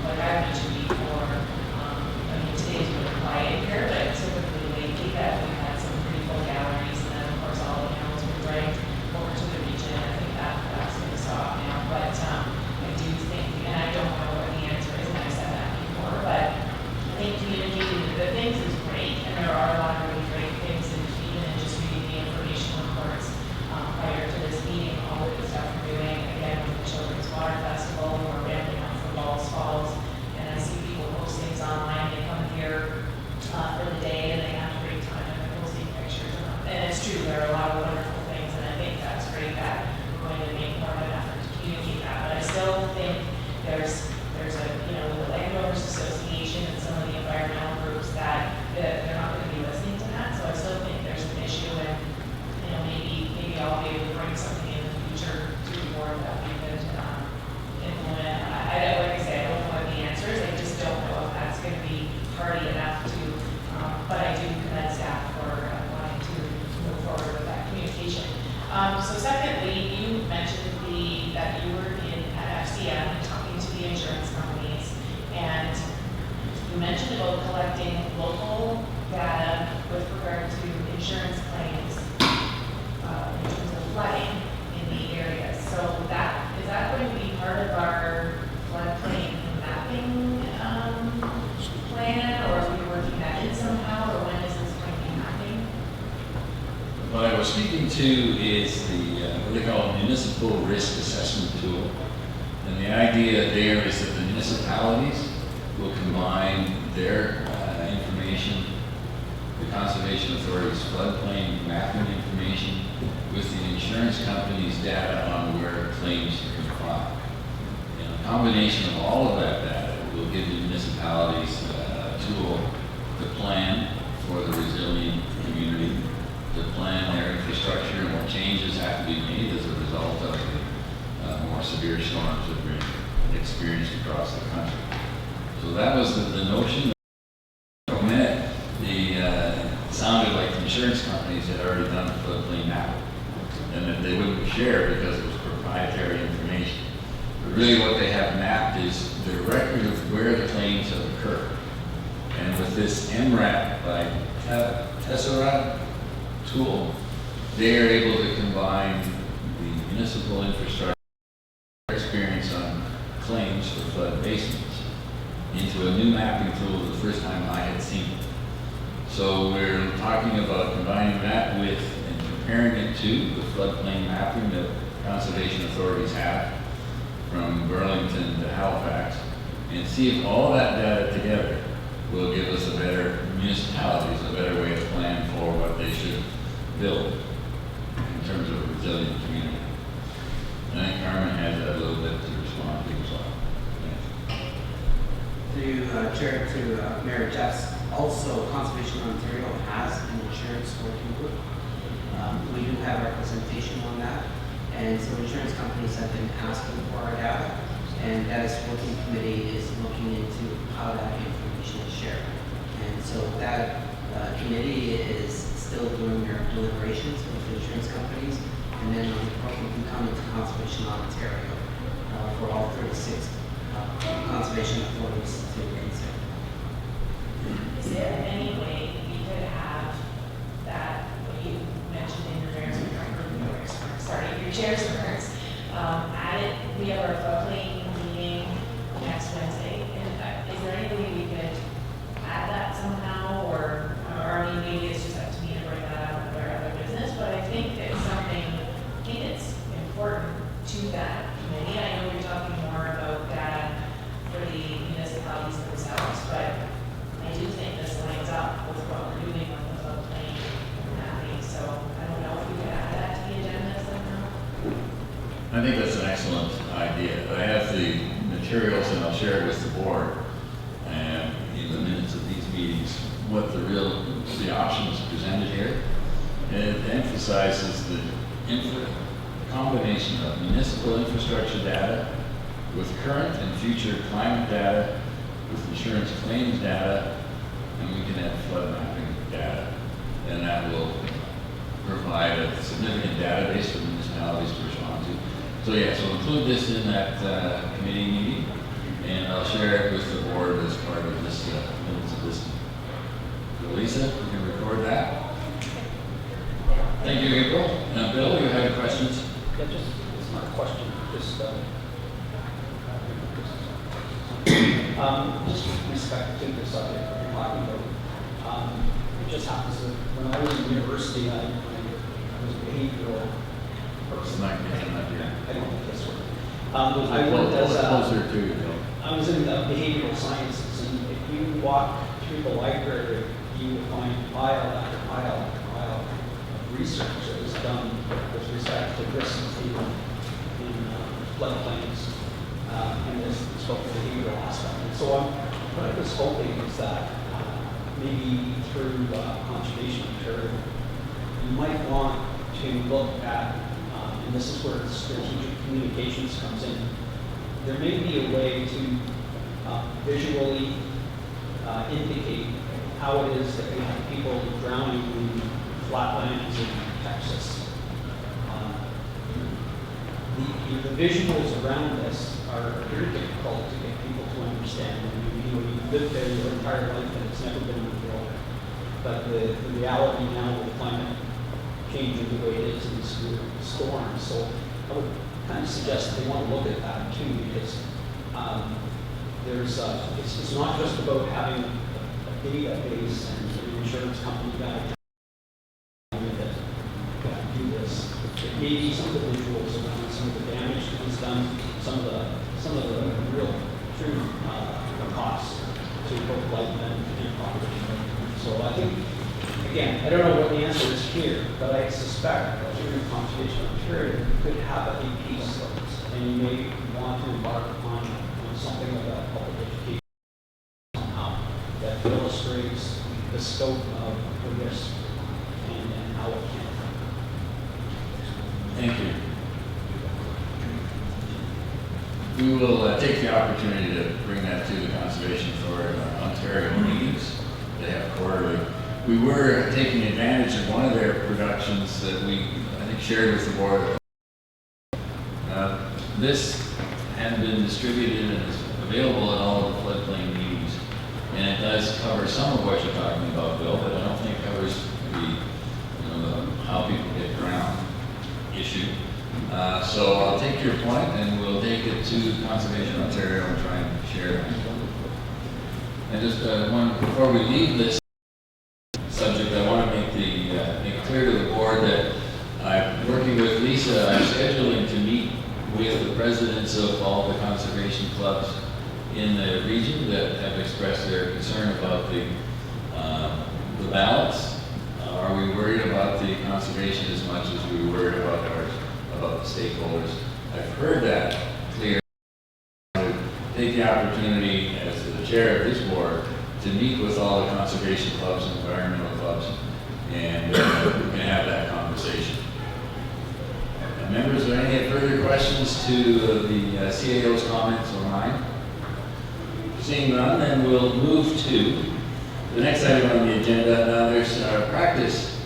like I mentioned before, I mean, today's really quiet here, but typically lately that we've had some pretty full galleries, and then of course all the animals were dragged over to the region. I think that's going to stop now, but I do think, and I don't know what the answer is, and I said that before, but I think communicating the good things is great, and there are a lot of really great things, and even in just reading the information reports prior to this meeting, all of the stuff we're doing, again, with the Children's Water Festival, we're ramping up for Balls Falls, and I see people post things online, they come here for the day, and they have a great time, and they're posting pictures, and it's true, there are a lot of wonderful things, and I think that's great that we're going to make more of an effort to communicate that, but I still think there's a, you know, the Landowners Association and some of the environmental groups that they're not going to be listening to that. So I still think there's an issue, and you know, maybe I'll be able to bring something in the future to the board that we could implement. Like I say, I don't know what the answer is. I just don't know if that's going to be hardy enough to. But I do commend staff for wanting to move forward with that communication. So secondly, you mentioned that you were at FCM talking to the insurance companies, and you mentioned about collecting local data with regard to insurance claims in terms of flooding in the area. So is that going to be part of our floodplain mapping plan, or are we working that in somehow, or when is this going to be happening? What I was speaking to is the what they call a municipal risk assessment tool. And the idea there is that the municipalities will combine their information, the Conservation Authority's floodplain mapping information, with the insurance company's data on where claims can file. And a combination of all of that data will give the municipalities a tool to plan for the resilient community, to plan their infrastructure and what changes have to be made as a result of the more severe storms that we're experienced across the country. So that was the notion. For a minute, it sounded like the insurance companies had already done the floodplain mapping, and that they wouldn't share because it was proprietary information. But really what they have mapped is the record of where the claims have occurred. And with this MRAP by Tessera tool, they are able to combine the municipal infrastructure experience on claims for flood basements into a new mapping tool the first time I had seen it. So we're talking about combining that with and comparing it to the floodplain mapping that conservation authorities have from Burlington to Halifax, and see if all that data together will give us a better, municipalities, a better way to plan for what they should build in terms of a resilient community. And I think Carmen has a little bit to respond to as well. Through Chair to Mayor Jeffs, also Conservation Ontario has an insurance working group. We do have representation on that, and so insurance companies have been asking for our data, and that working committee is looking into how that information is shared. And so that committee is still doing their deliberations with insurance companies, and then the program can come into Conservation Ontario for all 36 conservation authorities to consider. Is there any way we could have that, what you mentioned in your mayor's report, chairs first. We have our floodplain meeting next Wednesday, and is there any way we could add that somehow, or I mean, maybe it's just up to me to bring that up with our other business, but I think it's something, I think it's important to that committee. I know you're talking more about data for the municipalities themselves, but I do think this lines up with what we're doing with the floodplain mapping, so I don't know if we could add that to the agenda somehow. I think that's an excellent idea. I have the materials and I'll share it with the board and in the minutes of these meetings, what the options presented here. It emphasizes the combination of municipal infrastructure data with current and future climate data, with insurance claims data, and we can add flood mapping data. And that will provide a significant database for municipalities to respond to. So yeah, so include this in that committee meeting, and I'll share it with the board as part of this minutes of this. So Lisa, you can record that. Thank you, April. Bill, you have any questions? Yeah, just, it's not a question, just with respect to the subject that you're talking about. It just happens that when I was in university, I was a behavioral person. I don't think this one. I worked as closer to you, Bill. I was in behavioral sciences, and if you walk through the library, you will find pile after pile after pile of research that was done with respect to risk in floodplains and this sort of behavioral aspect. And so what I was hoping is that maybe through conservation material, you might want to look at, and this is where strategic communications comes in, there may be a way to visually indicate how it is that we have people drowning in flatlands in Texas. The visuals around this are very difficult to get people to understand. You live there your entire life and it's never been underwater. But the reality now with climate changing the way it is in severe storms. So I would kind of suggest that they want to look at that too, because it's not just about having a database and an insurance company guy that do this. It may be some of the visuals around some of the damage that was done, some of the real true costs to both life and property. So I think, again, I don't know what the answer is here, but I suspect that during conservation of Ontario, you could have a piece, and you may want to embark on something like a public education somehow that illustrates the scope of the risk and how it can affect. Thank you. We will take the opportunity to bring that to the Conservation Authority Ontario meetings. They have quarterly. We were taking advantage of one of their productions that we, I think, shared with the board. This had been distributed and is available at all of the floodplain meetings. And it does cover some of what you're talking about, Bill, but I don't think it covers the how people get drowned issue. So I'll take your point and we'll take it to Conservation Ontario and try and share that. And just before we leave this subject, I want to make clear to the board that I'm working with Lisa. I'm scheduling to meet with the presidents of all the conservation clubs in the region that have expressed their concern about the balance. Are we worried about the conservation as much as we were worried about the stakeholders? I've heard that clear. I would take the opportunity as the chair of this board to meet with all the conservation clubs and environmental clubs, and we can have that conversation. Members, are there any further questions to the CAO's comments or mine? Seeing none, then we'll move to the next item on the agenda. Now, there's practice.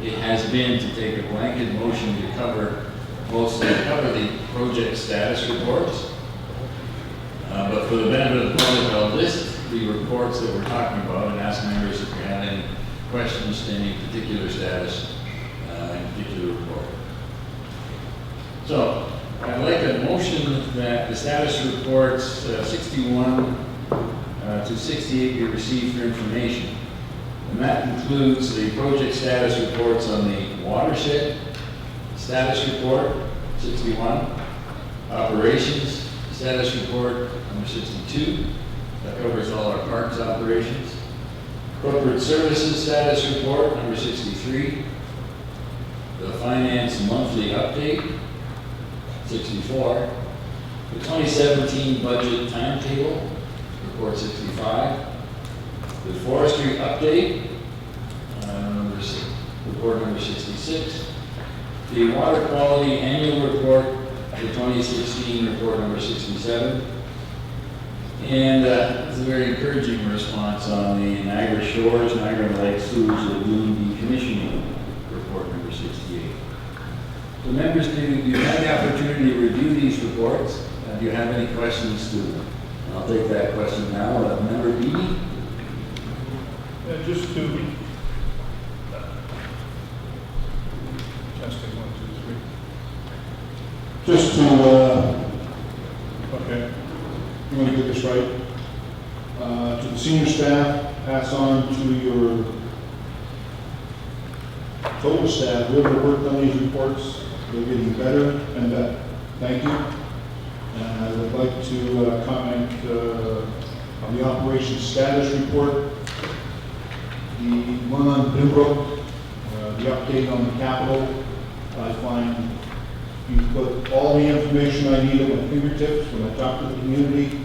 It has been to take a blanket motion to cover the project status reports. But for the benefit of the public, I'll list the reports that we're talking about and ask members if you have any questions to any particular status in particular report. So, I'd like a motion that the status reports 61 to 68 be received for information. And that includes the project status reports on the watershed status report, 61, operations status report, number 62. That covers all our parks operations. Corporate services status report, number 63. The finance monthly update, 64. The 2017 budget timetable, report 65. The forestry update, report number 66. The water quality annual report, the 2016 report number 67. And it's a very encouraging response on the Niagara Shores, Niagara Lakes Sewage Lagoon decommissioning report number 68. So members, do you have the opportunity to review these reports? Do you have any questions to them? I'll take that question now. Member Beattie? Just to, testing 1, 2, 3. Just to, okay, I'm going to get this right. To the senior staff, pass on to your total staff, whoever worked on these reports, they're getting better and better. Thank you. And I would like to comment on the operations status report. The one on Bluebrook, the update on the capital, I find you put all the information I need at my fingertips when I talk to the community.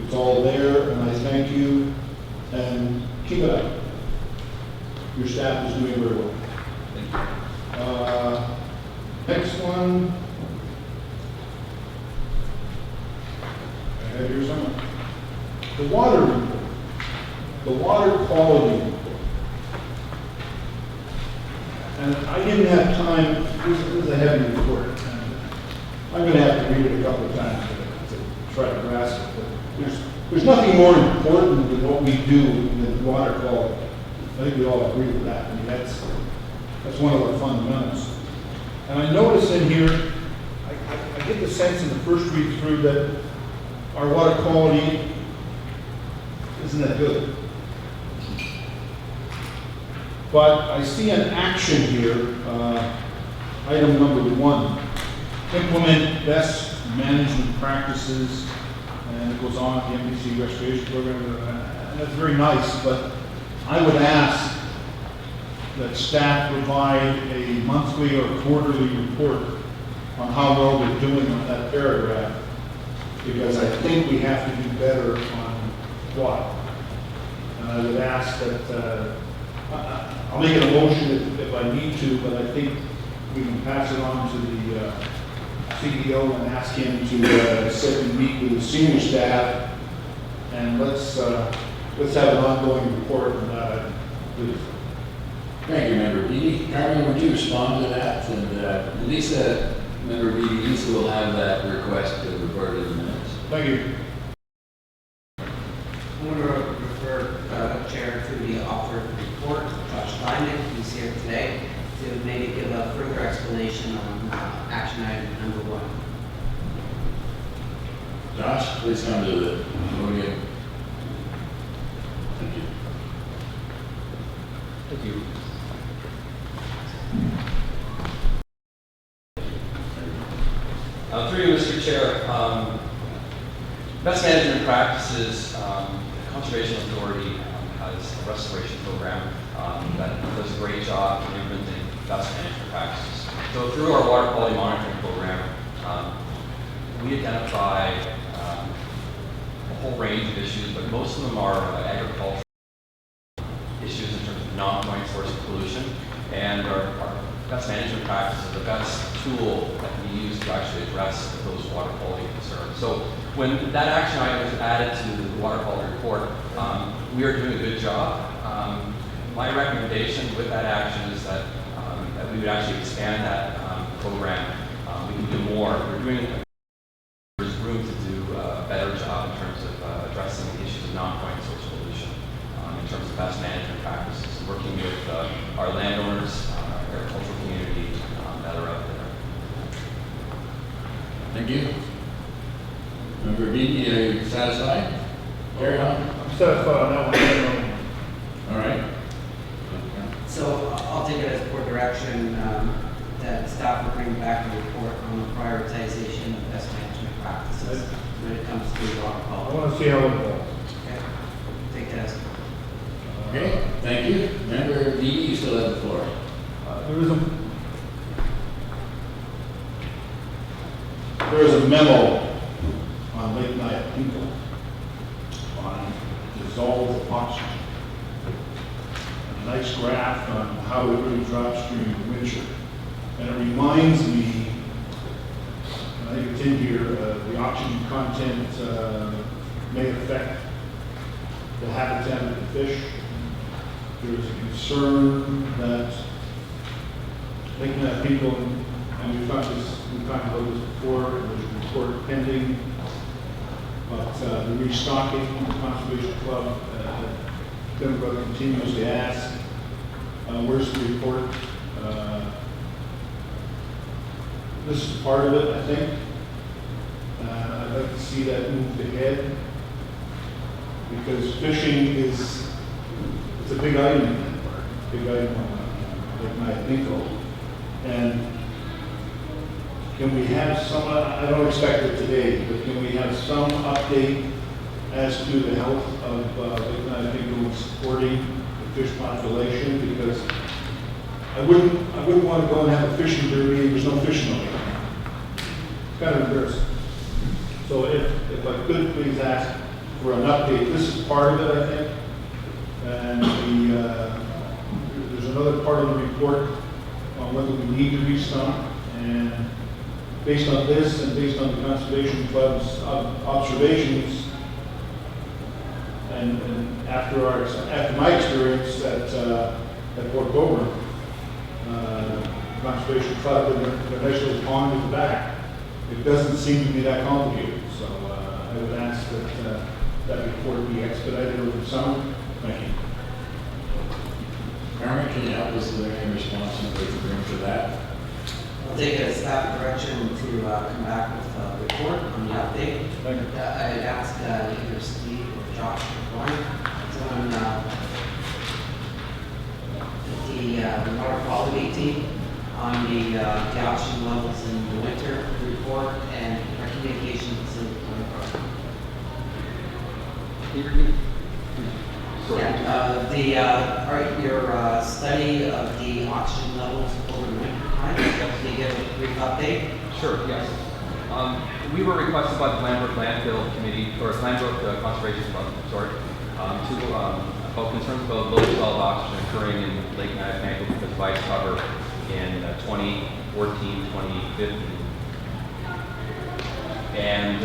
It's all there, and I thank you, and keep it up. Your staff is doing very well. Thank you. Next one. I have here somewhere. The water report. The water quality report. And I didn't have time, this is a heavy report. I'm going to have to read it a couple of times to try to grasp it. But there's nothing more important than what we do than water quality. I think we all agree with that. I mean, that's one of our fundamentals. And I notice in here, I get the sense in the first read through that our water quality isn't that good. But I see an action here, item number 1, implement best management practices, and it goes on the NPCA restoration program, and that's very nice, but I would ask that staff provide a monthly or quarterly report on how well they're doing on that paragraph, because I think we have to do better on water. And I would ask that, I'll make an motion if I need to, but I think we can pass it on to the CEO and ask him to sit and meet with the senior staff, and let's have an ongoing report on that, please. Thank you, Member Beattie. Carmen, would you respond to that? And Lisa, Member Beattie, Lisa will have that request recorded in the minutes. Thank you. I'm going to refer Chair to the author of the report, Josh Lyman, who's here today, to maybe give a further explanation on action item number 1. Josh, please come to the podium. Thank you. Thank you. Through you, Mr. Chair, best management practices, the Conservation Authority has a restoration program that does a great job in implementing best management practices. So through our water quality monitoring program, we identify a whole range of issues, but most of them are agricultural issues in terms of non-point source of pollution, and our best management practice is the best tool that can be used to actually address those water quality concerns. So when that action item is added to the water quality report, we are doing a good job. My recommendation with that action is that we would actually expand that program. We can do more. There's room to do a better job in terms of addressing the issues of non-point source pollution in terms of best management practices, working with our landowners, our agricultural community that are out there. Thank you. Member Beatty, are you satisfied? Carry on. I'm satisfied on that one. All right. So I'll take it as board direction that staff will bring back a report on the prioritization of best management practices when it comes to water I quality. want to see how it evolves. Okay? Take that as Okay, thank you. Member Beatty, you still have the floor. There is a memo on Lake Nyatinko on dissolved oxygen. A nice graph on how it really drops during the winter. And it reminds me, and I think it's in here, the oxygen content may affect the habitat of the fish. There is a concern that Lake Nyatinko, and we've talked about this before, there's a report pending, but the restocking, the Conservation Club, Democrat continues to ask, where's the report? This is part of it, I think. I'd like to see that moved ahead, because fishing is, it's a big item in that park, big item on Lake Nyatinko. And can we have some, I don't expect it today, but can we have some update as to the health of Lake Nyatinko supporting the fish population? Because I wouldn't want to go and have a fishing derby and there's no fishing on it. It's kind of embarrassing. So if I could please ask for an update, this is part of it, I think. And there's another part of the report on whether we need to restock. And based on this and based on the Conservation Club's observations, and after my experience at Port Coburn, Conservation Club and their nice little pond in the back, it doesn't seem to be that complicated. So I would ask that that report be expedited over the summer. Thank you. Carmen, can you help us with any response you could bring to that? I'll take it as staff direction to come back with a report on the update. Thank you. I'd ask either Steve or Josh or Glen on the water quality team on the oxygen levels in the winter report and our communication facility. Your study of the oxygen levels over the winter time, can you give a brief update? Sure, yes. We were requested by the Glenbrook Landfill Committee, or Glenbrook Conservation Club, sorry, to about concerns about low dissolved oxygen occurring in Lake Nyatinko because of ice cover in 2014, 2015. And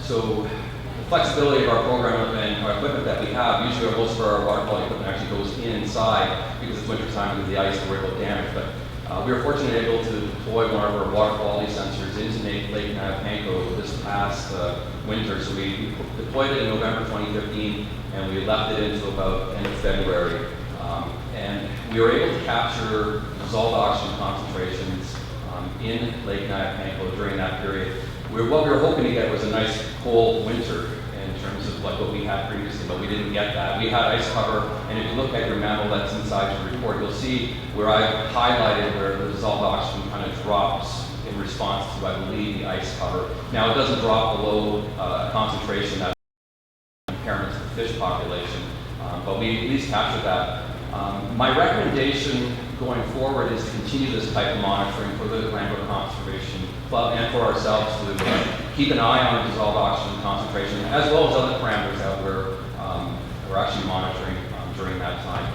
so the flexibility of our program and our equipment that we have, usually most of our water quality equipment actually goes inside because it's winter time because of the ice and we're able to damage. But we were fortunately able to deploy one of our water quality sensors into Lake Nyatinko this past winter. So we deployed it in November 2015 and we left it until about end of February. And we were able to capture dissolved oxygen concentrations in Lake Nyatinko during that period. What we were hoping to get was a nice cold winter in terms of like what we had previously, but we didn't get that. We had ice cover, and if you look at your memo that's inside your report, you'll see where I highlighted where the dissolved oxygen kind of drops in response to, I believe, the ice cover. Now, it doesn't drop below a concentration that impairment to the fish population, but we at least captured that. My recommendation going forward is to continue this type of monitoring for the Glenbrook Conservation Club and for ourselves to keep an eye on dissolved oxygen concentration as well as other parameters that we're actually monitoring during that time.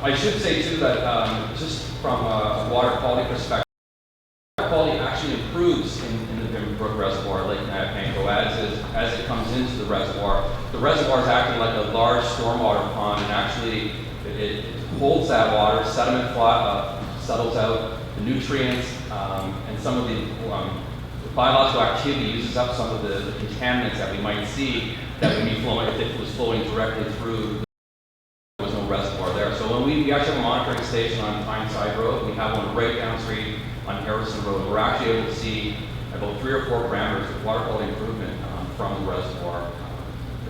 I should say too that just from a water quality perspective, water quality actually improves in the Brook Reservoir, Lake Nyatinko, as it comes into the reservoir. The reservoir is acting like a large stormwater pond, and actually it holds that water, sediment settles out, the nutrients, and some of the biological activity uses up some of the contaminants that we might see that would be flowing if it was flowing directly through. There was no reservoir there. So when we actually have a monitoring station on Tyneside Road, we have one right down the street on Harrison Road. We're actually able to see about 3 or 4 parameters of water quality improvement from the reservoir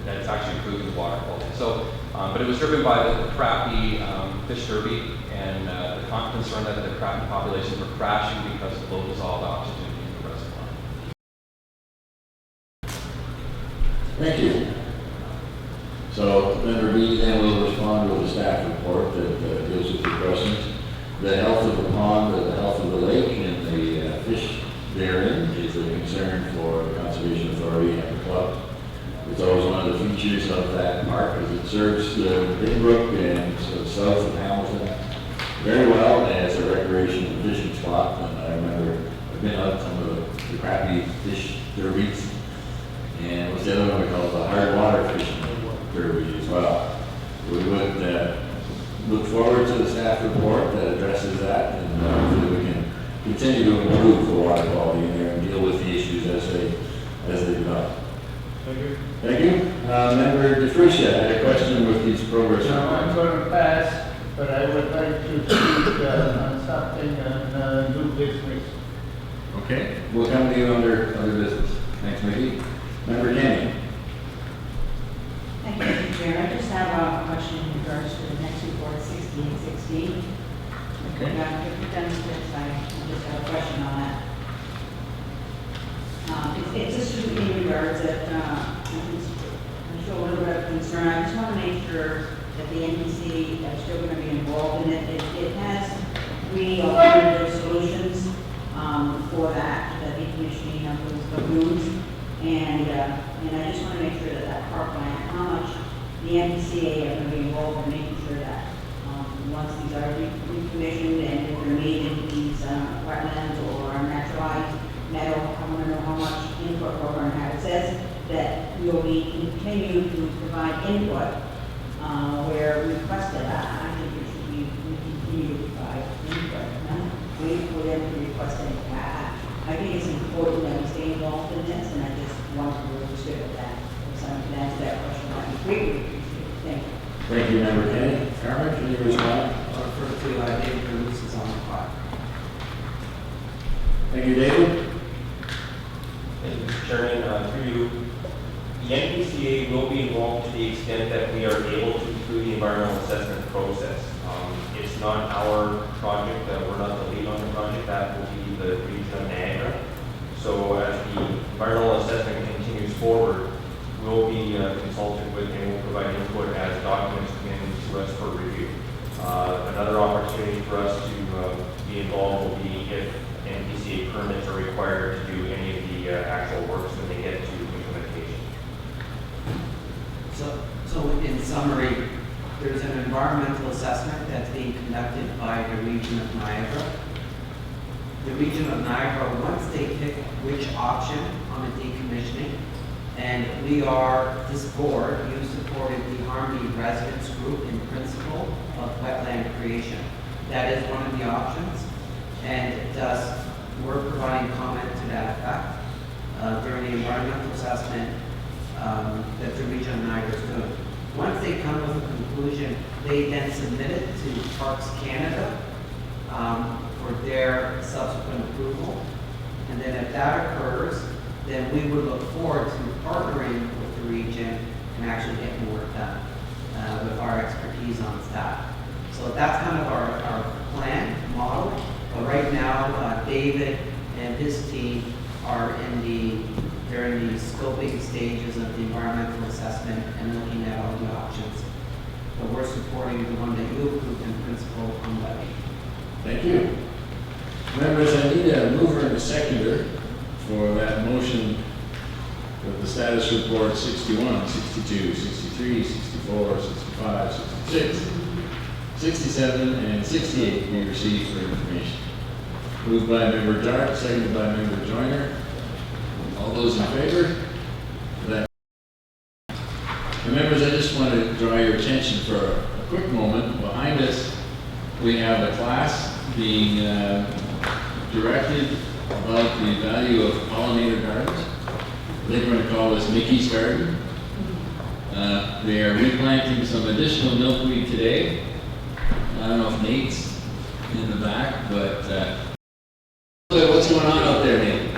that's actually improving the water quality. So, but it was driven by the crappie fish derby and the concern that the crappie populations were crashing because of low dissolved oxygen in the reservoir. Thank you. So, Member B then will respond with a staff report that deals with your questions. The health of the pond, the health of the lake, and the fish therein is a concern for the Conservation Authority and the club. It's always one of the features of that park, as it serves the Binbrook and south of Hamilton very well as a recreation and fishing spot. And I remember I've been out some of the crappie fish derbies, and what's the other one we call it? The hard water fishing derby as well. We would look forward to the staff report that addresses that, and hopefully we can continue to improve the water quality in there and deal with the issues as they develop. Thank you. Thank you. Member DeFricia had a question with these progress No, I'm reports. going to pass, but I would like to speak on something on new business. Okay, we'll come to you under business. Thanks, Mickey. Member Kenny. Thank you, Mr. Chair. I just have a question in regards to the next report, 60 and 16. Okay. If you've done this, I just have a question on that. It's just in regards that, I show a little bit of concern. I just want to make sure that the NPCA are still going to be involved in it. It has 3 alternative solutions for that decommissioning of those lagoons. And I just want to make sure that that parkland, how much the NPCA are going to be involved in making sure that once these are decommissioned and if they're made into these wetlands or naturalized meadow, I want to know how much input program have. It says that we'll be continue to provide input where requested. I think it should be we continue to provide input. Wait for them to request it. I think it's important that we stay involved in this, and I just want to be understood of that. If someone can answer that question, I'd be greatly appreciated. Thank you. Thank you, Member Kenny. Carmen, can you respond? I'll refer to David Bruce is on the clock. Thank you, David. Thank you, Mr. Chairman. Through you, the NPCA will be involved to the extent that we are able to through the environmental assessment process. It's not our project, we're not the lead on the project, that will be the region of Niagara. So as the environmental assessment continues forward, we'll be consulted with and we'll provide input as documents come in to us for review. Another opportunity for us to be involved will be if NPCA permits are required to do any of the actual works when they get to implementation. So in summary, there's an environmental assessment that's being conducted by the region of Niagara. The region of Niagara, once they pick which option on the decommissioning, and we are, this board, you supported the Harmony Residents Group in principle of wetland creation. That is one of the options, and thus we're providing comment to that effect during the environmental assessment that the region of Niagara is doing. Once they come with a conclusion, they then submit it to Parks Canada for their subsequent approval. And then if that occurs, then we would look forward to partnering with the region and actually getting work done with our expertise on staff. So that's kind of our plan model. But right now, David and his team are they're in the scoping stages of the environmental assessment and looking at all the options. But we're supporting the one that you approved in principle on levy. Thank you. Members, I need a mover and a seconder for that motion with the status report 61, 62, 63, 64, 65, 66, 67, and 68 be received for information. Moved by Member Dart, seconded by Member Joyner. All those in favor? of that. And members, I just want to draw your attention for a quick moment. Behind us, we have a class being directed about the value of pollinator gardens. They're going to call this Mickey's Garden. They are replanting some additional milkweed today. I don't know if Nate's in the back, but what's going on out there, Nate?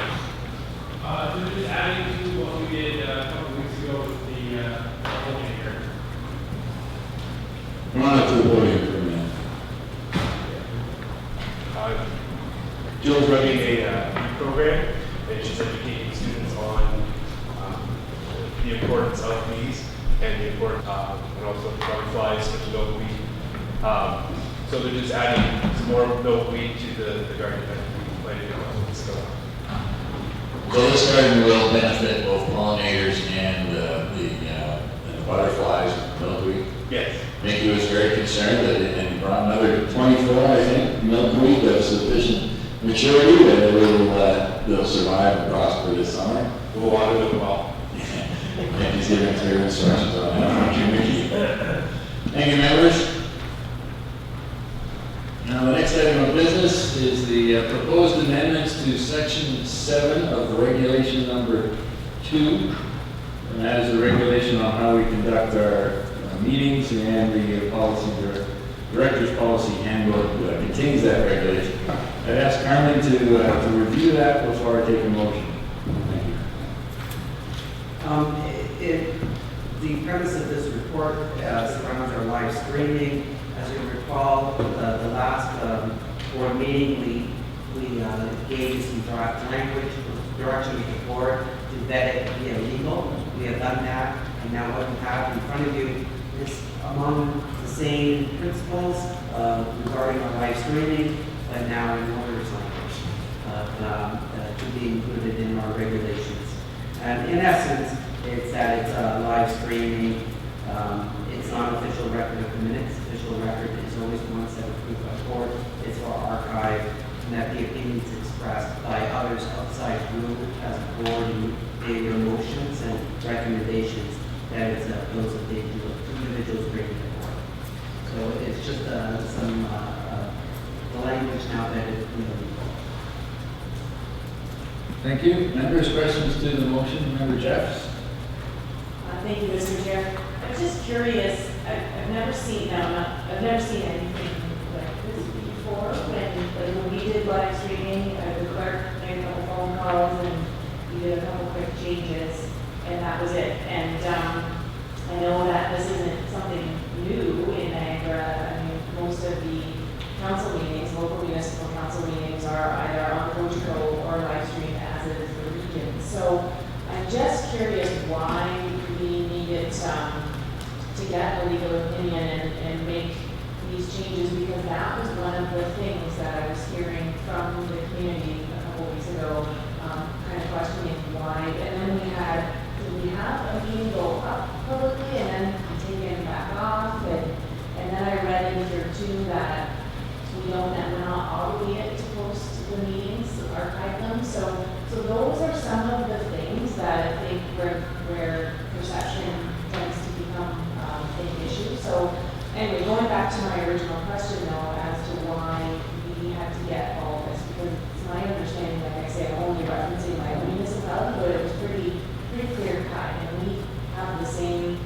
Jill's running a program, and she's educating students on the importance of bees and the importance, and also butterflies, which milkweed. So they're just adding some more milkweed to the garden that we planted. So this garden will benefit both pollinators and the butterflies, milkweed. Yes. Mickey was very concerned that and he brought another 24, I think, milkweed of sufficient maturity that they'll survive and prosper this summer. We'll water them well. And he's giving clear instructions on that. Thank you, Mickey. Thank you, members. Now, the next item of business is the proposed amendments to section 7 of regulation number 2. And that is the regulation on how we conduct our meetings, and the policy, director's policy handbook contains that regulation. I'd ask Carmen to review that before I take a motion. Thank you. The premise of this report surrounds our live streaming. As you recall, the last board meeting, we gave you some draft language, direction to the board to vet it via legal. We have done that, and now what we have in front of you is among the same principles regarding our live streaming, but now in lawyer's language to be included in our regulations. And in essence, it's that it's live streaming. It's not official record of the minutes. Official record is always the ones that are approved by the board. It's for archive, and that the opinions expressed by others outside group as a board and their motions and recommendations, that it's those of the individuals bringing the board. So it's just some the language now that it Thank you. Members, questions to the motion? Member Jeffs? Thank you, Mr. Chair. I was just curious. I've never seen anything like this before. When we did live streaming, the clerk made a couple phone calls and we did a couple quick changes, and that was it. And I know that this isn't something new in Niagara. I mean, most of the council meetings, local municipal council meetings, are either on Cogeco or live streamed as it is the region. So I'm just curious why we needed to get a legal opinion and make these changes, because that was one of the things that I was hearing from the community a couple weeks ago, kind of questioning why. And then did we have a meeting go up publicly and then taken back off? And then I read in here too that we're not obligated to post the meetings, archive them. So those are some of the things that I think where perception tends to become an issue. So anyway, going back to my original question though, as to why we had to get all this, because it's my understanding, like I say, I'm only referencing my own municipality, but it was pretty clear cut, and we have the same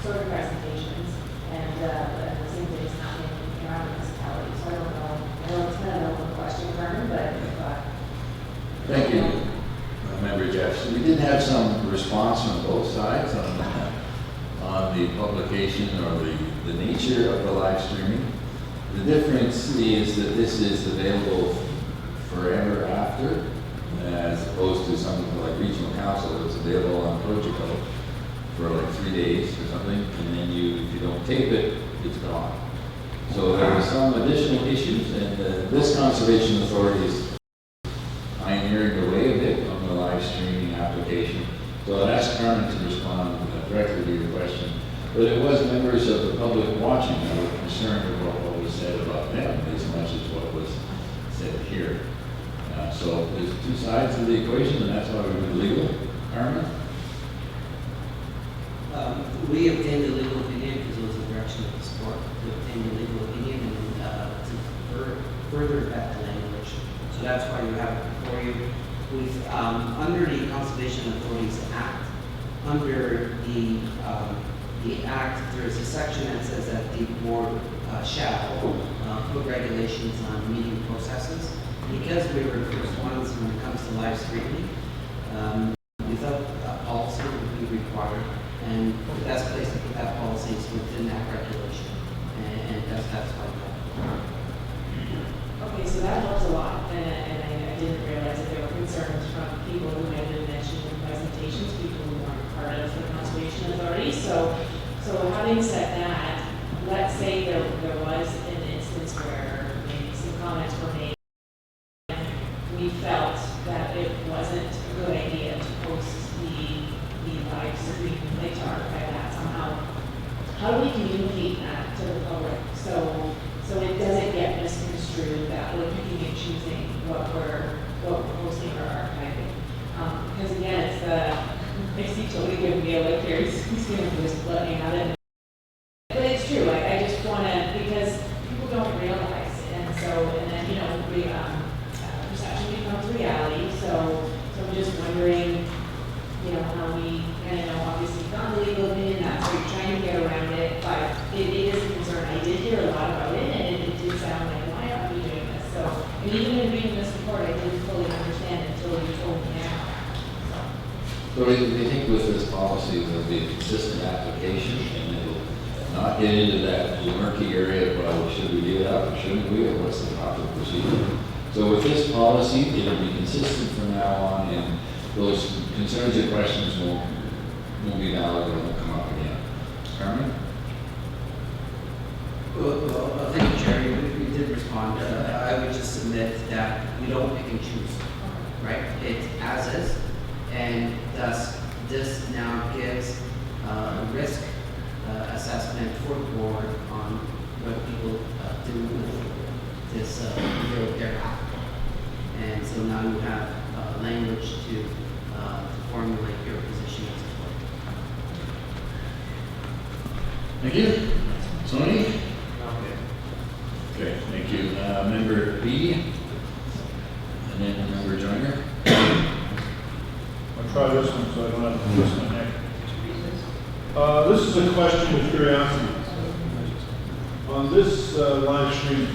sort of presentations and the same things happening in our municipality. So I don't know. I know it's kind of an open question, Carmen, but Thank you, Member Jeff. We did have some response from both sides on the publication or the nature of the live streaming. The difference is that this is available forever after, as opposed to something like regional council that's available on Cogeco for like 3 days or something, and then if you don't tape it, it's gone. So there were some additional issues, and this conservation authority is pioneering the way a bit on the live streaming application. So I'd ask Carmen to respond directly to your question. But it was members of the public watching that were concerned about what was said about them as much as what was said here. So there's two sides of the equation, and that's why we went legal. Carmen? We obtained a legal opinion because it was the direction of the sport to obtain a legal opinion and to further vet the language. So that's why you have it before you. We've under the Conservation Authorities Act, under the Act, there's a section that says that the board shall put regulations on meeting processes. Because we were the first ones when it comes to live streaming, we thought a policy would be required, and the best place to put that policy is within that regulation, and that's why. Okay, so that helps a lot, and I didn't realize that there were concerns from people who had been mentioned in presentations, people who weren't part of the conservation authority. So having said that, let's say there was an instance where maybe some comments were made, and we felt that it wasn't a good idea to post the live stream, like to archive that somehow. How do we communicate that to the public so it doesn't get misconstrued that we're picking and choosing what we're posting or archiving? Because again, it's I see Tony giving me a look here. He's going to just let me have it. But it's true. I just want to, because people don't realize, and then perception becomes reality. So I'm just wondering, how we kind of know, obviously not the legal opinion, that's what you're trying to get around it, but it is a concern. I did hear a lot about it, and it did sound like, why are we doing this? So, and even in reading this report, I didn't fully understand until you told me now. So we think with this policy, there'll be a consistent application, and it'll not get into that murky area of, well, should we do it up or shouldn't we, or what's the proper procedure? So with this policy, it'll be consistent from now on, and those concerns or questions won't be valid or won't come up again. Carmen? Well, thank you, Jerry. We did respond. I would just submit that we don't pick and choose, right? It's as is, and thus this now gives a risk assessment for the board on what people do with this video thereafter. And so now you have language to formulate your position as a board. Thank you. Tony? Okay, thank you. Member Beatty? And then Member Joyner? I'll try this one so I don't have to twist my neck. This is a question of curiosity. On this live stream,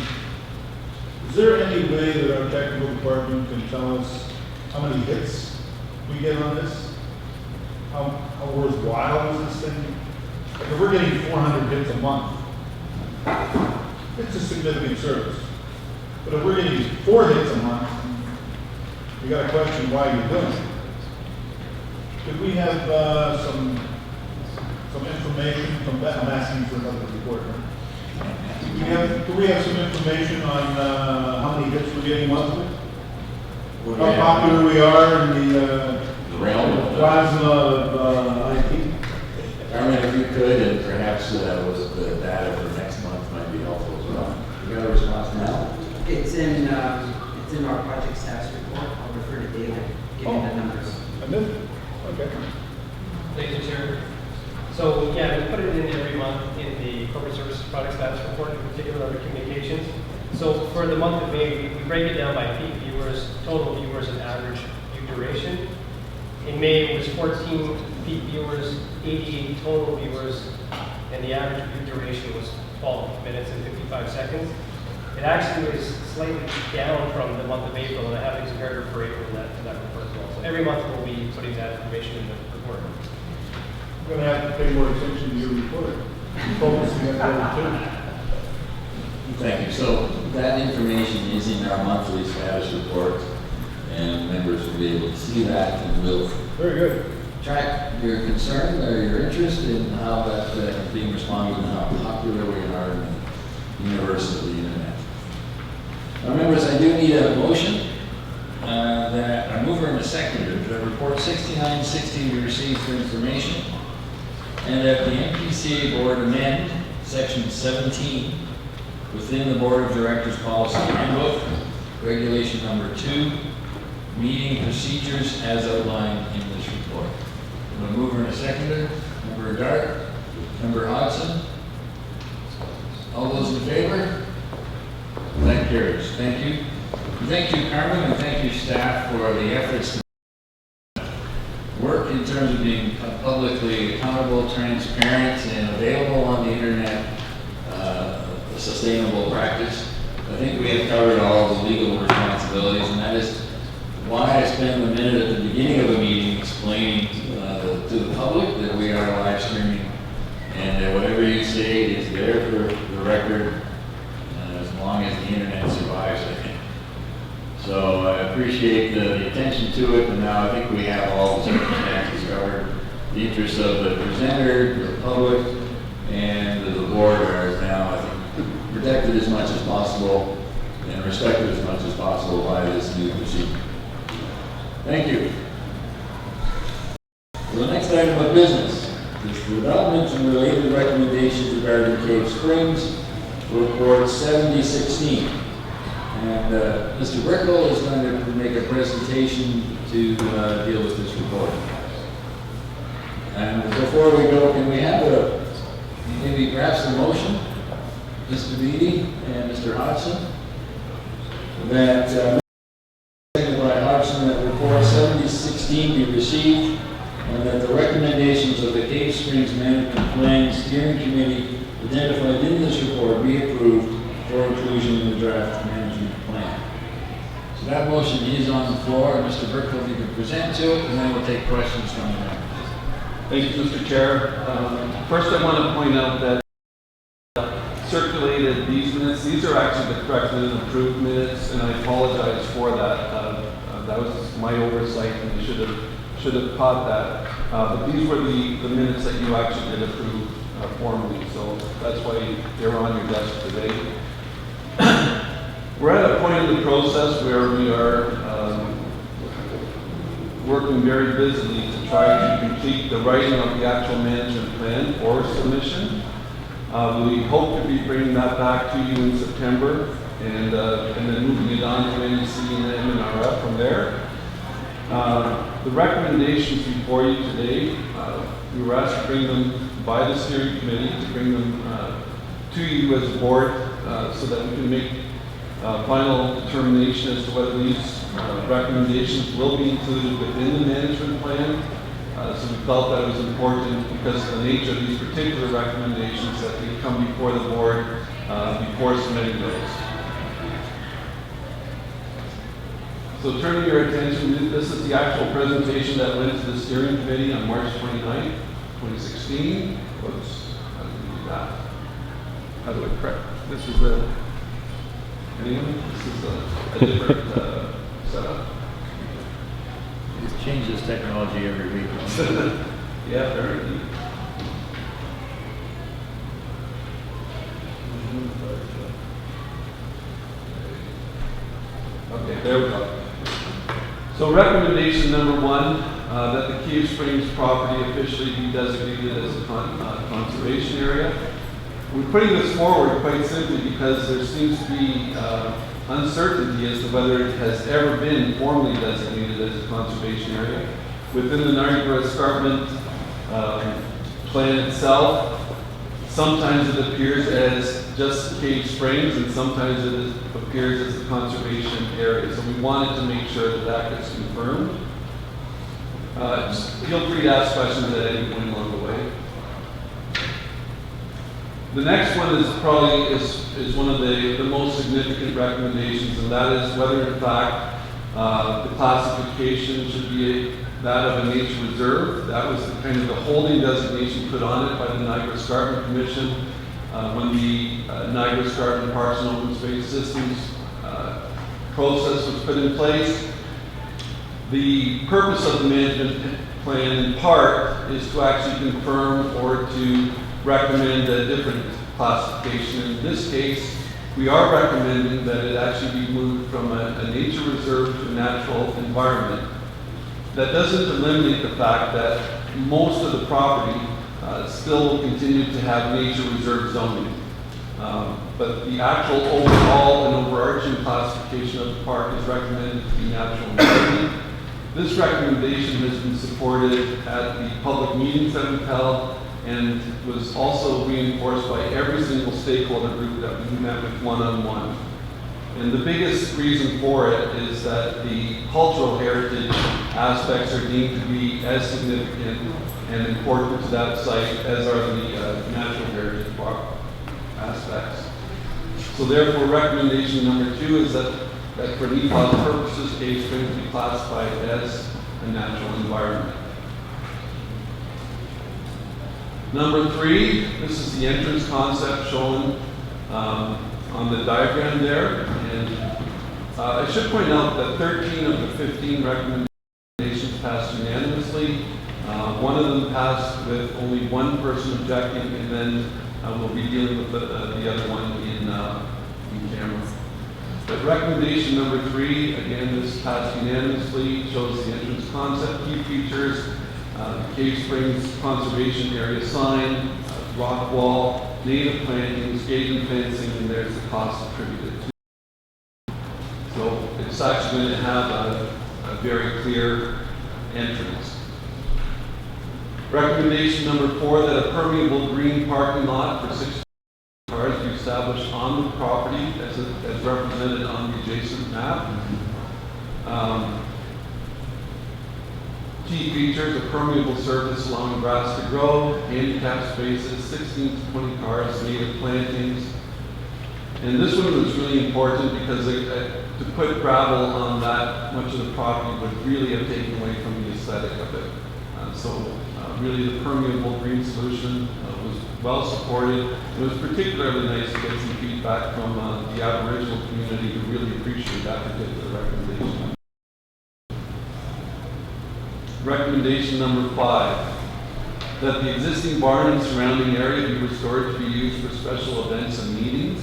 is there any way that our technical department can tell us how many hits we get on this? How worthwhile is this thing? Like if we're getting 400 hits a month, it's a significant service. But if we're getting 4 hits a month, we got to question why you're doing it. Could we have some information from that? I'm asking for another report. Right? Could we have some information on how many hits we're getting monthly? How popular we are in the realm of plasma of IT? I mean, if you could, and perhaps with the data for next month might be helpful as well. You got a response now? It's in our project status report. I'll refer to David, giving the numbers. I missed it. Okay. Thank you, Chair. So, yeah, we put it in every month in the corporate services product status report, in particular under communications. So for the month of May, we break it down by peak viewers, total viewers, and average view duration. In May, it was 14 peak viewers, 88 total viewers, and the average view duration was 12 minutes and 55 seconds. It actually was slightly down from the month of April, and I have a comparator for April in that report as well. So every month we'll be putting that information in the report. I'm going to have to pay more attention to your report. Focusing on that too. Thank you. So that information is in our monthly status report, and members will be able to see that, and we'll very good. Track your concern or your interest in how that is being responded and how popular we are in the universe of the internet. Now, members, I do need a motion that a mover and a seconder that report 6960 be received for information, and that the NPCA board amend section 17 within the board of directors policy handbook, regulation number 2, meeting procedures as outlined in this report. A mover and a seconder. Member Dart, Member Hodson. All those in favor? That carries. Thank you. Thank you, Carmen, and thank you, staff, for the efforts to work in terms of being publicly accountable, transparent, and available on the internet, a sustainable practice. I think we have covered all the legal responsibilities, and that is why I spend a minute at the beginning of a meeting explaining to the public that we are live streaming, and that whatever you say is there for the record as long as the internet survives. appreciate the attention to it, and now I think we have all the circumstances covered. The interests of the presenter, the public, and the board are now, I think, protected as much as possible and respected as much as possible by this new procedure. Thank you. The next item of business is development and related recommendations regarding Cave Springs, report 7016. And Mr. Brickle is going to make a presentation to deal with this report. And before we go, can we have maybe perhaps the motion, Mr. Beatty and Mr. Hodgson, that seconded by Hodgson, that report 7016 be received, and that the recommendations of the Cave Springs Management Plan Steering Committee identified in this report be approved for inclusion in the draft management plan. So that motion is on the floor, and Mr. Brickle, if you can present to it, and then we'll take questions from the members. Thank you, Mr. Chair. First, I want to point out that circulated these minutes. These are actually the corrected and approved minutes, and I apologize for that. That was my oversight, and I should have caught that. But these were the minutes that you actually did approve formally, so that's why they're on your desk today. We're at a point in the process where we are working very busily to try to complete the writing of the actual management plan for submission. We hope to be bringing that back to you in September and then moving it on to NPCA and MNRF from there. The recommendations before you today, we were asked to bring them by the steering committee, to bring them to you as a board so that we can make final determination as to whether these recommendations will be included within the management plan. So we felt that was important because of the nature of these particular recommendations that they come before the board before submitting those. So turning your attention, this is the actual presentation that went to the steering committee on March 29th, 2016. Whoops, how do we do that? How do I correct? This is anyone? This is a different setup. It changes technology every week. Yeah, apparently. Okay, there we go. So recommendation number one, that the Cave Springs property officially be designated as a conservation area. We're putting this forward quite simply because there seems to be uncertainty as to whether it has ever been formally designated as a conservation area. Within the Niagara Escarpment plan itself, sometimes it appears as just Cave Springs and sometimes it appears as a conservation area. So we wanted to make sure that that gets confirmed. Just feel free to ask questions at any point along the way. The next one is probably is one of the most significant recommendations, and that is whether in fact the classification should be that of a nature reserve. That was the kind of the holding designation put on it by the Niagara Escarpment Commission when the Niagara Escarpment Parks and Open Space Systems process was put in place. The purpose of the management plan in part is to actually confirm or to recommend a different classification. In this case, we are recommending that it actually be moved from a nature reserve to a natural environment. That doesn't eliminate the fact that most of the property still will continue to have nature reserve zoning. But the actual overall and overarching classification of the park is recommended to be natural environment. This recommendation has been supported at the public meetings that we've held and was also reinforced by every single stakeholder group that we met with one-on-one. And the biggest reason for it is that the cultural heritage aspects are deemed to be as significant and important to that site as are the natural heritage aspects. So therefore, recommendation number 2 is that for NEPA purposes, Cave Springs be classified as a natural environment. Number 3, this is the entrance concept shown on the diagram there. And I should point out that 13 of the 15 recommendations passed unanimously. One of them passed with only one person objecting, and then we'll be dealing with the other one in camera. But recommendation number 3, again, this passed unanimously, shows the entrance concept, key features, Cave Springs Conservation Area sign, rock wall, native plantings, gate and fencing, and there's the cost attributed to. So it's actually going to have a very clear entrance. Recommendation number 4, that a permeable green parking lot for 6 cars be established on the property as represented on the adjacent map. Key features: a permeable surface allowing grass to grow, handicap spaces, 16 to 20 cars, native plantings. And this one was really important because to put gravel on that much of the property would really have taken away from the aesthetic of it. Really the permeable green solution was well supported. It was particularly nice to get some feedback from the Aboriginal community who really appreciated that particular recommendation. Recommendation number 5, that the existing barn and surrounding area be restored to be used for special events and meetings.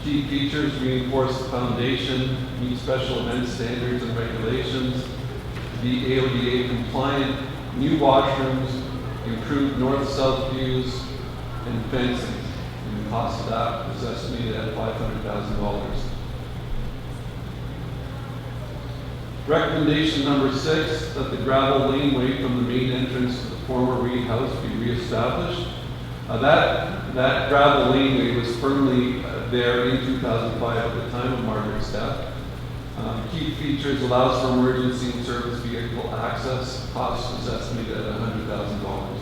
Key features: reinforce the foundation, meet special event standards and regulations, be AODA compliant, new washrooms, improved north-south views, and fencing. And the cost of that was estimated at $500,000. Recommendation number 6, that the gravel laneway from the main entrance to the former Reed House be reestablished. That gravel laneway was firmly there in 2005 at the time of Margaret's death. Key features: allows for emergency and service vehicle access. Cost is estimated at $100,000.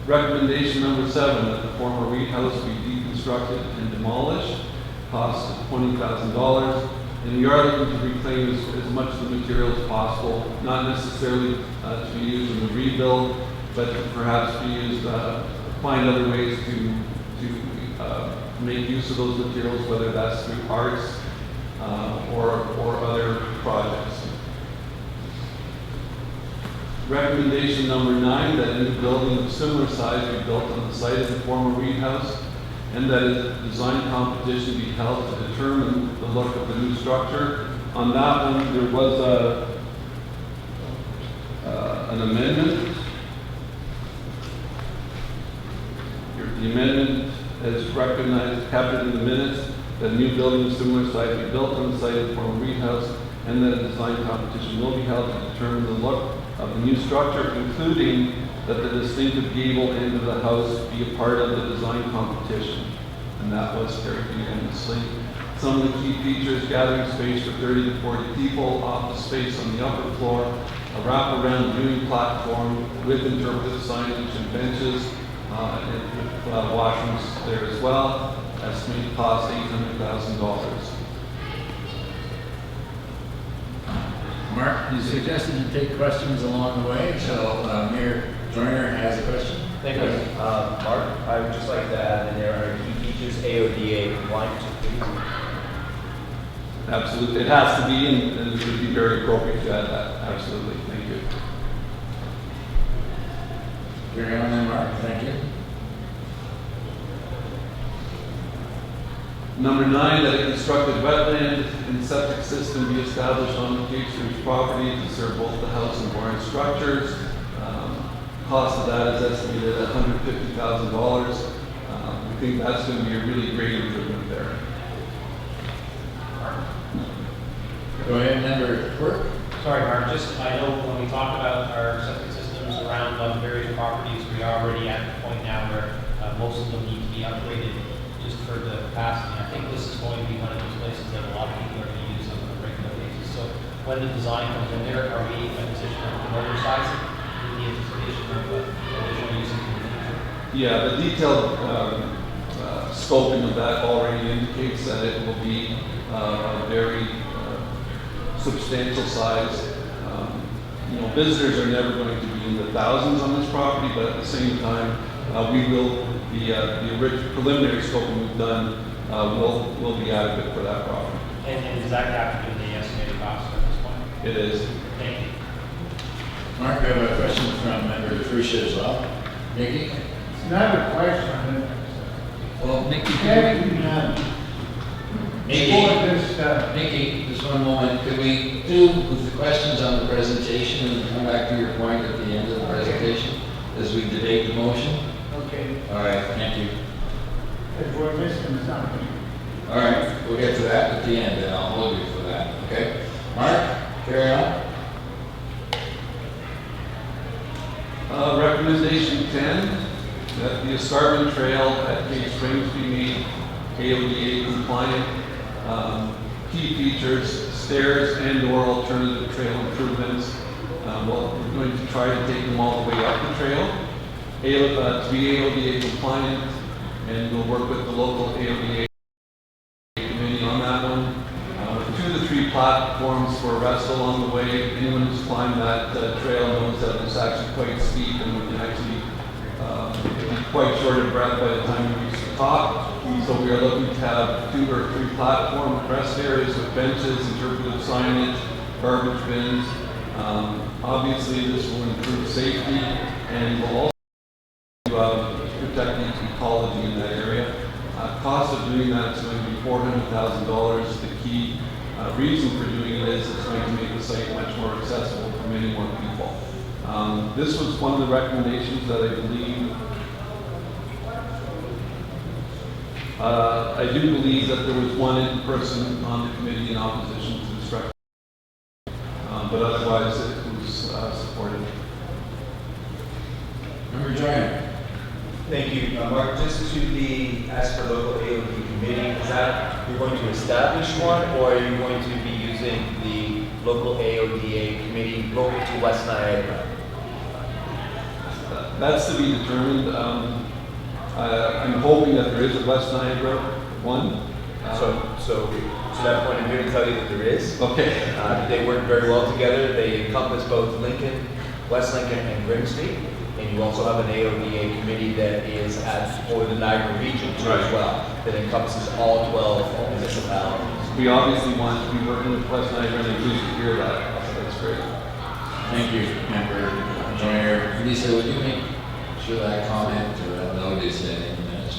Recommendation number 7, that the former Reed House be deconstructed and demolished. Cost is $20,000. And we are looking to reclaim as much of the material as possible, not necessarily to be used in the rebuild, but to perhaps be used, find other ways to make use of those materials, whether that's through arts or other projects. Recommendation number 9, that a new building of similar size be built on the site of the former Reed House, and that a design competition be held to determine the look of the new structure. On that one, there was an amendment. The amendment has recognized, captured in the minutes, that a new building of similar size be built on the site of the former Reed House, and that a design competition will be held to determine the look of the new structure, including that the distinctive gable end of the house be a part of the design competition. And that was carried unanimously. Some of the key features: gathering space for 30 to 40 people, office space on the upper floor, a wraparound viewing platform with interpretive signage and benches, and with washrooms there as well. Estimated cost $800,000. Mark, you suggested you take questions along the way, so Mayor Joyner has a question. Thank you. Mark, I would just like to add in there, are key features AODA compliant? Absolutely. It has to be, and it would be very appropriate to add that. Absolutely. Thank you. Carry on then, Mark. Thank you. Number 9, that a constructed wetland and septic system be established on the Cave Springs property to serve both the house and barn structures. Cost of that is estimated at $150,000. We think that's going to be a really great improvement there. Go ahead, Member Quirk. Sorry, Mark, I know when we talk about our septic systems around various properties, we are already at the point now where most of them need to be upgraded just for the capacity. I think this is going to be one of those places that a lot of people are going to use on a regular basis. So when the design comes in there, are we in a position to oversize it in the anticipation of additional use in the future? Yeah, the detailed scoping of that already indicates that it will be a very substantial size. Visitors are never going to be in the thousands on this property, but at the same time, we will, the preliminary scoping we've done will be adequate for that property. And is that captured in the estimated cost at this point? It is. Thank you. Mark, we have a question from member Fruscia as well. Nikki? It's not a question. Well, Nikki, Nikki, just one moment. Could we do with the questions on the presentation and come back to your point at the end of the presentation as we debate the motion? Okay, All right, thank you. if we're missing something. All right, we'll get to that at the end, and I'll hold you for that, okay? Mark, carry on. Recommendation 10, that the escarpment trail at Cave Springs be made AODA compliant. Key features, stairs and/or alternative trail improvements. Well, we're going to try to take them all the way up the trail to be AODA compliant, and we'll work with the local AODA committee on that one. 2 to 3 platforms for rest along the way. Anyone who's climbed that trail knows that it's actually quite steep, and we can actually be quite short of breath by the time we reach the top. So we are looking to have 2 or 3 platform rest areas with benches, interpretive signage, garbage bins. Obviously, this will improve safety and will also protect the ecology in that area. Cost of doing that is going to be $400,000. The key reason for doing it is it's going to make the site much more accessible for many more people. This was one of the recommendations that I believe, I do believe that there was one person on the committee in opposition to this recommendation, but otherwise it was supported. Member Joyner. Thank you. Mark, just to be, as per local AOD committee, is that you're going to establish one, or are you going to be using the local AODA committee local to West Niagara? That's to be determined. I'm hoping that there is a West Niagara one. So to that point, I'm here to tell you that there is. Okay. They work very well together. They encompass both Lincoln, West Lincoln, and Grimsby. And you also have an AODA committee that is for the Niagara region too as well, that encompasses all 12 municipalities. We obviously want to be working with West Niagara, and I'm pleased to hear that. So that's great. Thank you, Member Joyner. Lisa, would you make sure that comment or that note is in the minutes?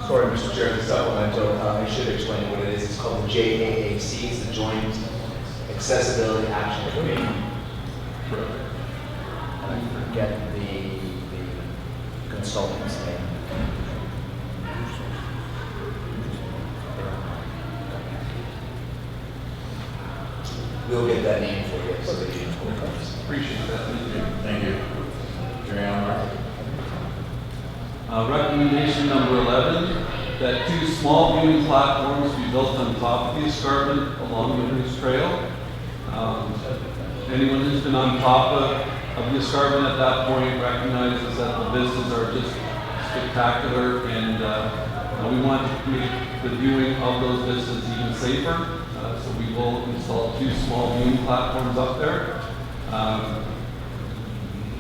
Sorry, Mr. Chair, the supplemental, I should explain what it is. It's called the JAAC, it's the Joint Accessibility Action Committee. Correct. And I forget the consultant's name. We'll get that name for you so that you know. Appreciate that. Thank you. Carry on, Mark. Recommendation number 11, that 2 small viewing platforms be built on top of the escarpment along the Moose Trail. Anyone who's been on top of the escarpment at that point recognizes that the vistas are just spectacular, and we want to make the viewing of those vistas even safer. So we will install 2 small viewing platforms up there.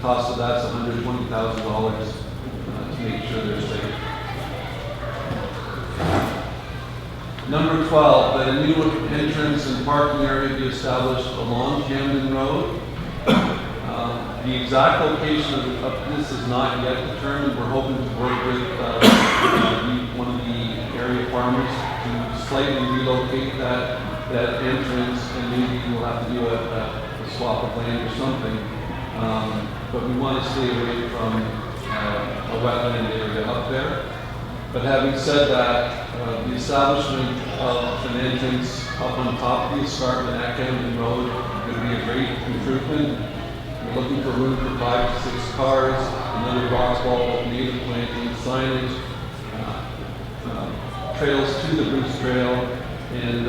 Cost of that's $120,000 to make sure they're safe. Number 12, that a new entrance and parking area be established along Camden Road. The exact location of this is not yet determined. We're hoping to work with one of the area farmers to slightly relocate that entrance, and maybe we'll have to do a swap of land or something. But we want to stay away from a wetland area up there. But having said that, the establishment of an entrance up on top of the escarpment at Camden Road would be a great improvement. We're looking for room for 5 to 6 cars, another rock wall with native planting, signage, trails to the Bruce Trail, and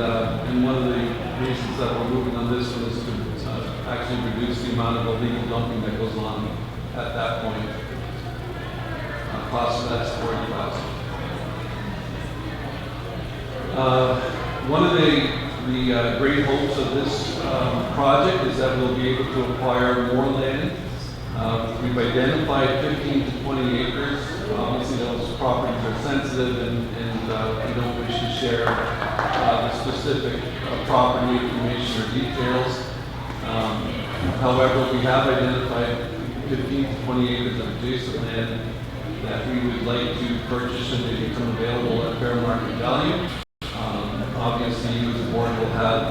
one of the reasons that we're moving on this one is to actually reduce the amount of illegal dumping that goes on at that point. Cost of that's $40,000. One of the great hopes of this project is that we'll be able to acquire more land. We've identified 15 to 20 acres. Obviously, those properties are sensitive, and we don't wish to share the specific property information or details. However, we have identified 15 to 20 acres of adjacent land that we would like to purchase should they become available at fair market value. Obviously, you as a board will have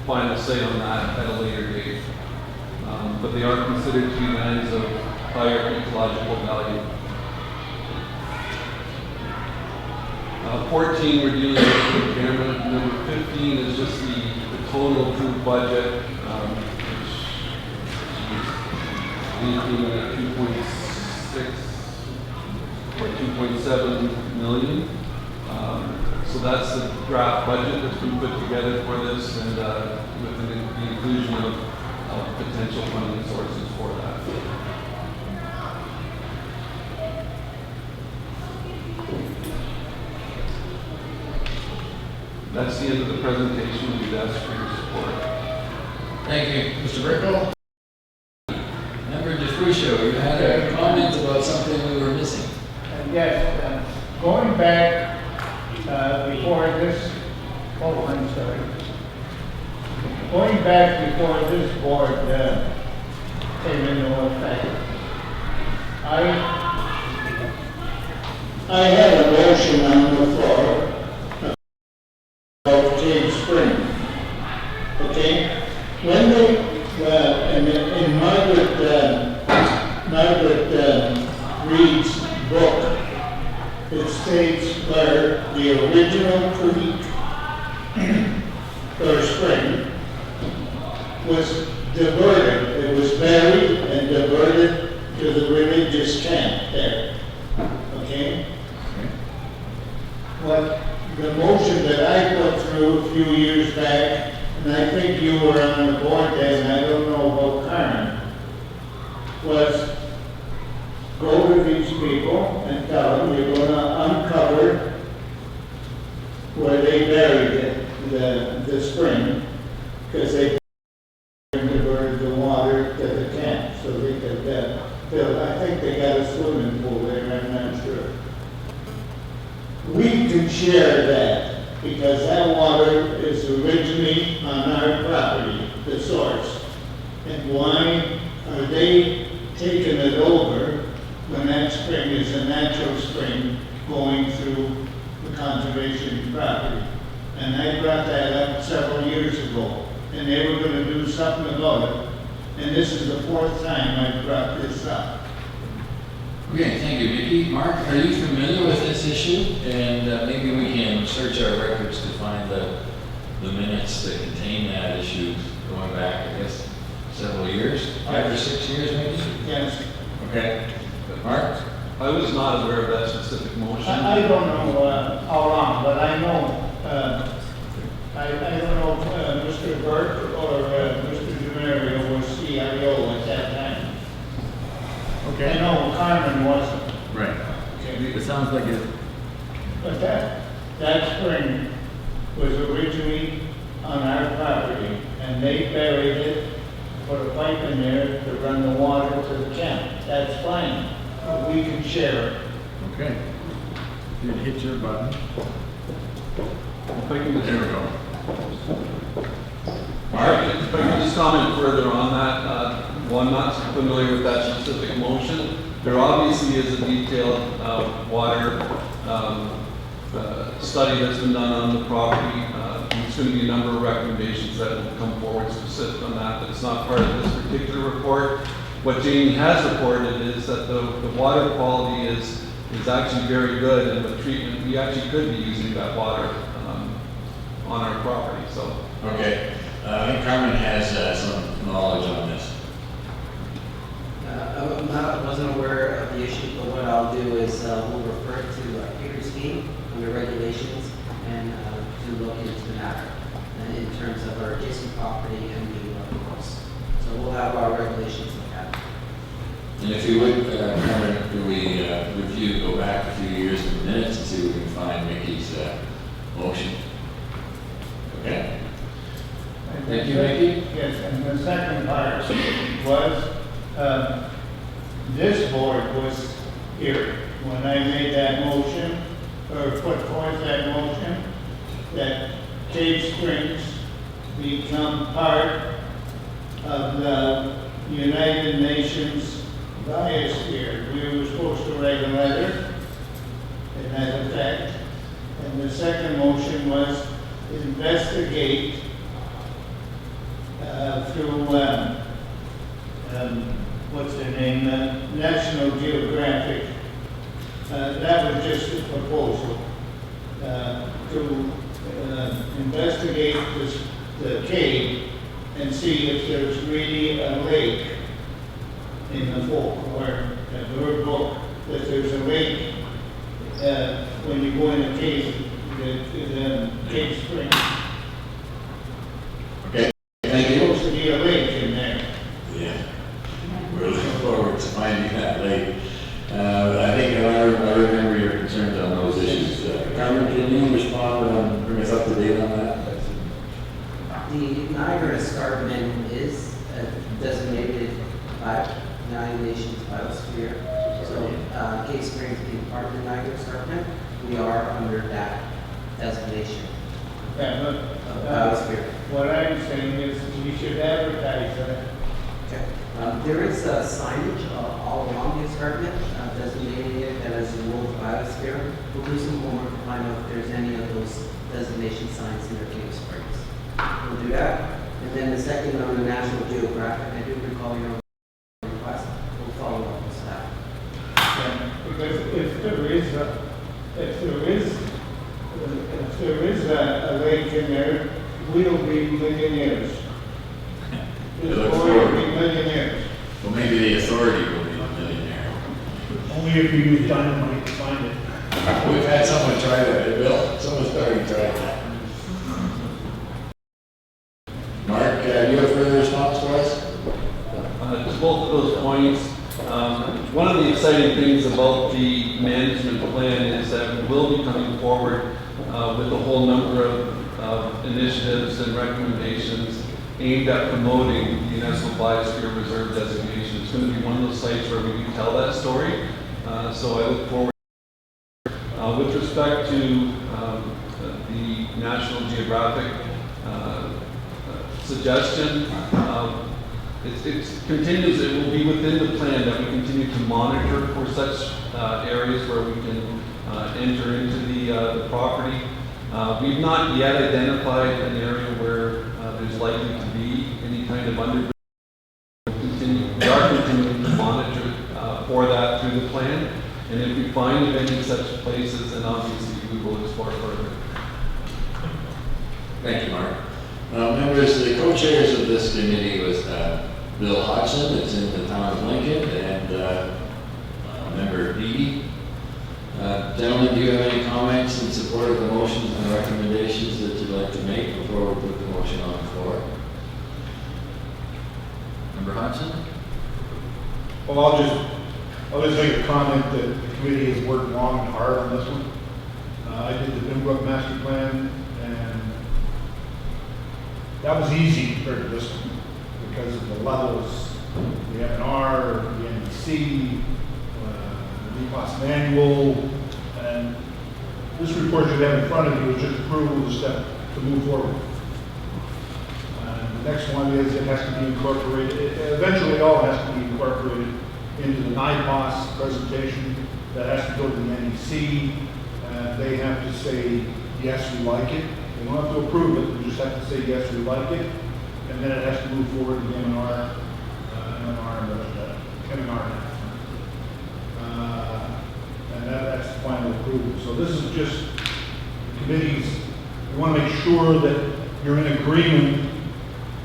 final say on that at a later date. But they are considered to be lands of higher ecological value. 14, we're dealing with impairment. Number 15 is just the total approved budget, which is at 2.6 or 2.7 million. So that's the draft budget that's been put together for this, and with the inclusion of potential funding sources for that. That's the end of the presentation. We'd ask for your support. Thank you, Mr. Brickle. Member DeFrucio, you had a comment about something we were missing. Yes, going back before this, oh, I'm sorry. Going back before this board came into effect, I had a motion on the floor of Cave Spring. Okay? When they, in Margaret Reed's book, it states where the original creek or spring was diverted. It was buried and diverted to the religious camp there. Okay? What the motion that I put through a few years back, and I think you were on the board then, I don't know about Karen, was go to these people and tell them you're going to uncover where they buried it, the spring, because they diverted the water to the camp so they could build. I think they got a swimming pool there, I'm not sure. We can share that because that water is originally on our property, the source. And why are they taking it over when that spring is a natural spring going through the conservation property? And I brought that up several years ago, and they were going to do something about it. And this is the 4th time I've brought this up. Okay, thank you, Vicki. Mark, are you familiar with this issue? And maybe we can search our records to find the minutes that contain that issue going back, I guess, several years, 5 or 6 years maybe? Yes. Okay. Mark? I was not aware of that specific motion. I don't know how long, but I know, I don't know if Mr. Burke or Mr. DeMario was CIO at that time. Okay. I know Carmen wasn't. Right. Okay. It sounds like it. But that spring was originally on our property, and they buried it, put a pipe in there to run the water to the camp. That's fine, but we can share it. Okay. You hit your button. If I can just, There we go. Mark, if I can just comment further on that. Well, I'm not familiar with that specific motion. There obviously is a detailed water study that's been done on the property. There's going to be a number of recommendations that will come forward specific on that, but it's not part of this particular report. What Jamie has reported is that the water quality is actually very good, and with treatment, we actually could be using that water on our property. So. Okay. I think Carmen has some knowledge on this. I wasn't aware of the issue, but what I'll do is we'll refer to Peter's team under regulations and to look into the matter in terms of our adjacent property and the course. So we'll have our regulations look at it. And if you would, Carmen, could we review, go back a few years in the minutes and see if we can find Mickey's motion? Okay. Thank you, Mickey. Yes, and the second part was, this board was here when I made that motion or put forth that motion that Cave Springs become part of the United Nations biosphere. We were supposed to write a letter in that effect. And the second motion was investigate through, what's their name, National Geographic. That was just a proposal to investigate the cave and see if there's really a lake in the book, or her book, that there's a lake when you go in a cave, the Cave Springs. Okay, thank There's you. supposed to be a lake in there. Yeah, we're looking forward to finding that lake. I think I remember your concerns on those issues. Carmen, can you respond and bring us up to date on that? The Niagara Escarpment is designated by United Nations Biosphere. So Cave Springs being part of the Niagara Escarpment, we are under that designation Yeah, of but, biosphere. what I'm saying is we should advertise that. Okay. There is signage all along the escarpment designating it as a World Biosphere. We'll do some homework to find out if there's any of those designation signs in the Cave Springs. We'll do that. And then the second on the National Geographic, I do recall your request. We'll follow up with that. Yeah, because if there is a lake in there, we'll be millionaires. We This look boy forward. will be millionaires. Well, maybe the authority will be a millionaire. Only if you use dynamite to find it. We've had someone try that, eh, Bill? Someone's already tried that. Mark, do you have further response for us? To both of those points, one of the exciting things about the management plan is that we will be coming forward with a whole number of initiatives and recommendations aimed at promoting the UNESCO Biosphere Reserve designation. It's going to be one of those sites where we can tell that story. So I look forward. With respect to the National Geographic suggestion, it continues, it will be within the plan that we continue to monitor for such areas where we can enter into the property. We've not yet identified an area where there's likely to be any kind of underground. We are continuing to monitor for that through the plan, and if we find of any such places, then obviously we will explore further. Thank you, Mark. Members, the co-chairs of this committee was Bill Hodgson, that's in the town of Lincoln, and member Beatty. Gentlemen, do you have any comments in support of the motions and recommendations that you'd like to make before we put the motion on the floor? Member Hodgson? Well, I'll just make a comment that the committee has worked long and hard on this one. I did the Binbrook Master Plan, and that was easy compared to this one because of the levels, the F&R, the NBC, the DPOS manual, and this report you have in front of you is just approval of the step to move forward. The next one is it has to be incorporated, eventually all has to be incorporated into the NIPOS presentation. That has to go to the NEC. They have to say, yes, we like it. They don't have to approve it, they just have to say, yes, we like it. And then it has to move forward to the MNR, and that's the final approval. So this is just the committees, we want to make sure that you're in agreement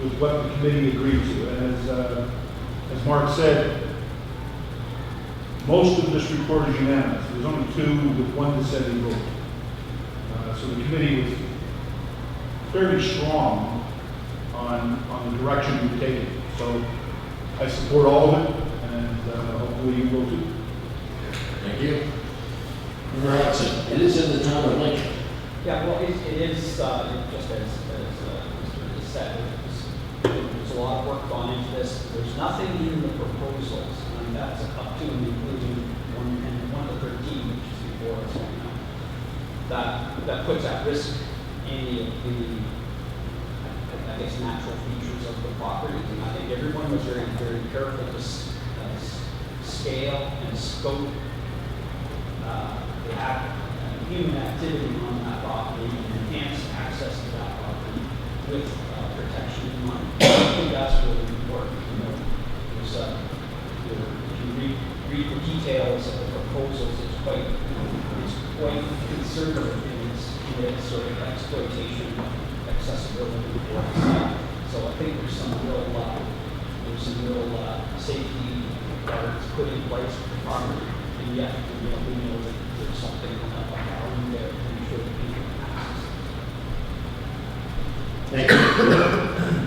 with what the committee agreed to. And as Mark said, most of this report is unanimous. There's only two with one dissenting vote. So the committee was fairly strong on the direction we've taken. So I support all of it, and hopefully you will too. Thank you. Member Hodgson, it is in the town of Lincoln. Yeah, well, it is, just as Mr. said, there's a lot of work gone into this. There's nothing in the proposals, and that's up to and including 1 to 13, which is before us right now. that puts at risk any of the, I guess, natural features of the property. And I think everyone was very, very careful to scale and scope human activity on that property and enhance access to that property with protection in mind. I think that's really important. If you read the details of the proposals, it's quite conservative in its sort of exploitation of accessibility for the site. So I think there's some real safety guards put in place for the property, and yet we know that there's something of value there to ensure that people can access. Thank you.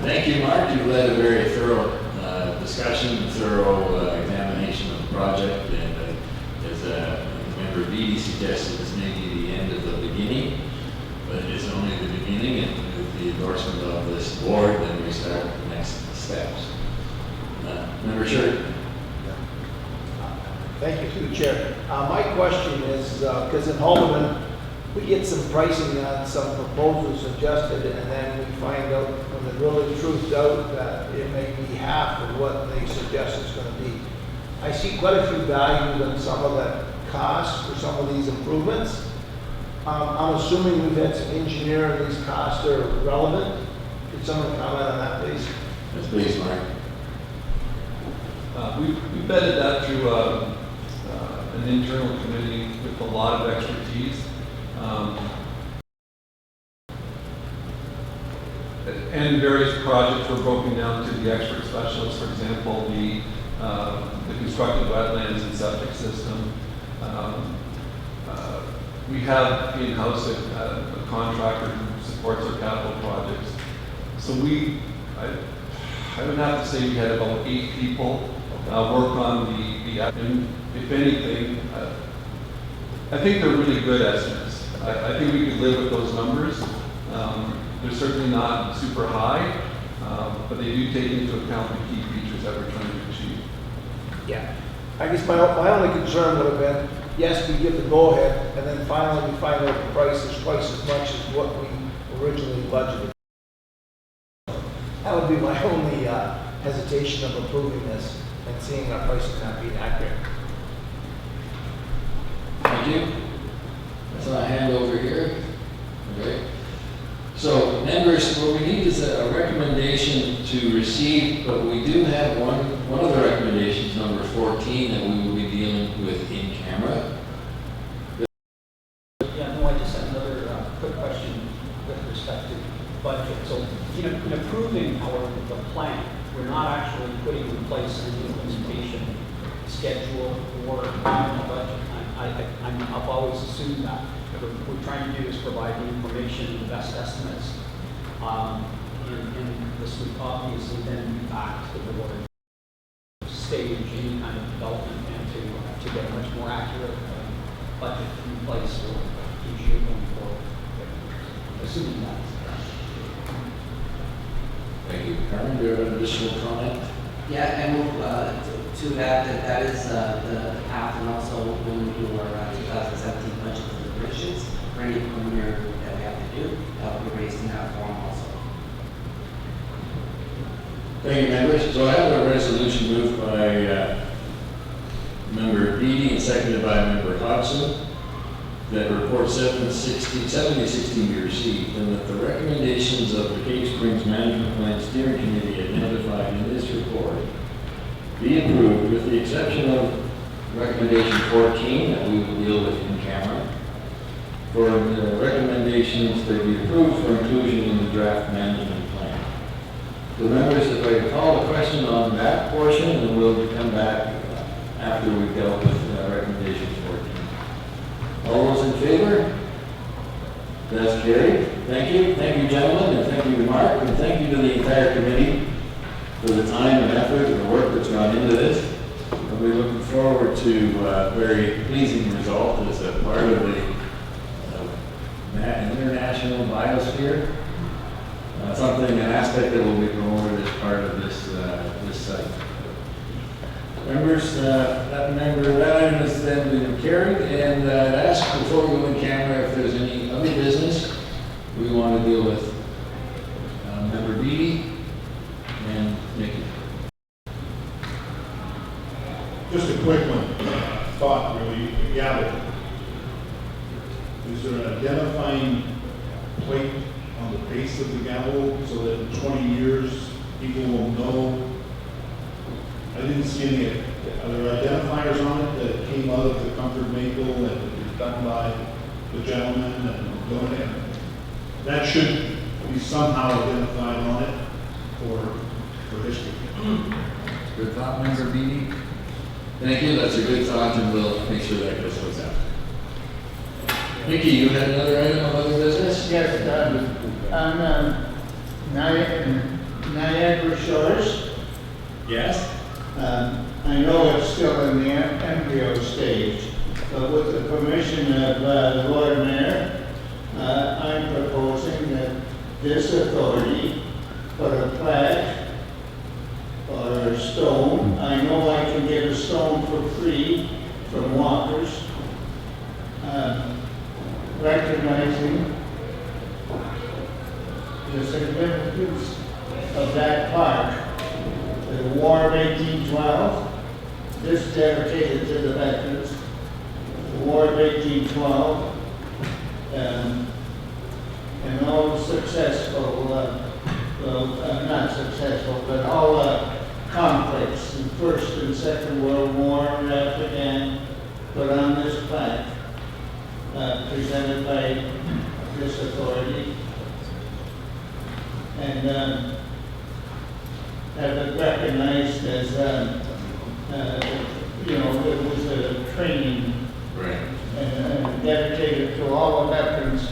Thank you, Mark. You've led a very thorough discussion, thorough examination of the project, and as Member Beatty suggested, this may be the end of the beginning, but it's only the beginning, and with the endorsement of this board, then we start the next steps. Member Sherry. Thank you through the chair. My question is, because in Haldeman, we get some pricing on some proposals adjusted, and then we find out when the really truth's out that it may be half of what they suggest it's going to be. I see quite a few values on some of the costs for some of these improvements. I'm assuming we've had some engineering, these costs are relevant. Could someone comment on that, please? Yes, please, Mark. We vetted that through an internal committee with a lot of expertise. And various projects were broken down to the expert specialists. For example, the constructed wetlands and septic system. We have in-house a contractor who supports our capital projects. So I would have to say we had about 8 people work on and if anything, I think they're really good estimates. I think we could live with those numbers. They're certainly not super high, but they do take into account the key features that we're trying to achieve. Yeah. I guess my only concern would have been, yes, we give the go-ahead, and then finally we find out the price is twice as much as what we originally budgeted. That would be my only hesitation of approving this and seeing our pricing not being accurate. Thank you. That's a hand over here. Okay. So, members, what we need is a recommendation to receive, but we do have one of the recommendations, number 14, that we will be dealing with in camera. Yeah, no, I just had another quick question with respect to budget. So, in approving the plan, we're not actually putting in place an implementation schedule or a budget. I've always assumed that. What we're trying to do is provide the information and the best estimates. And this would obviously then be back to the board stage any kind of development and to get a much more accurate budget in place for each year going forward. Assuming that. Thank you. Carmen, do you have an additional comment? Yeah, and we'll, to that is the path, and also when we do our 2017 budget deliberations, for any preliminary work that we have to do, that will be raised in that form also. Thank you, members. So I have a resolution moved by Member Beatty and seconded by Member Hodgson that report 7016 be received, and that the recommendations of the Cave Springs Management Plan Steering Committee identified in this report be approved with the exception of recommendation 14 that we will deal with in camera. For the recommendations to be approved for inclusion in the draft management plan. So members, if I can call a question on that portion, and we'll come back after we've dealt with recommendation 14. All those in favor? That's carried. Thank you. Thank you, gentlemen, and thank you to Mark, and thank you to the entire committee for the time and effort and the work that's gone into this. And we're looking forward to a very pleasing result as a part of the international biosphere. Something, an aspect that will be promoted as part of this site. Members, that item has then been carried, and I'd ask before we go in camera if there's any other business we want to deal with. Member Beatty and Nikki. Just a quick one, thought really, gathered. Is there an identifying plate on the base of the gavel so that in 20 years people will know? I didn't see any, are there identifiers on it that came out of the Comfort Maple and was done by the gentleman and going in? That should be somehow identified on it for history. Good thought, Member Beatty. Thank you, that's a good thought, and we'll make sure that goes out. Mickey, you had another item of other business? Yes, on Niagara Shores. Yes. I know it's still in the embryo stage, but with the permission of the Lord Mayor, I'm proposing that this authority put a plaque or a stone. I know I can get a stone for free from walkers, recognizing the significance of that park. The War of 1812, this dedicated to the veterans. The War of 1812, and all successful, not successful, but all conflicts in First and Second World War, Afghan, put on this plaque, presented by this authority, and have it recognized as, it was a training and dedicated to all the veterans,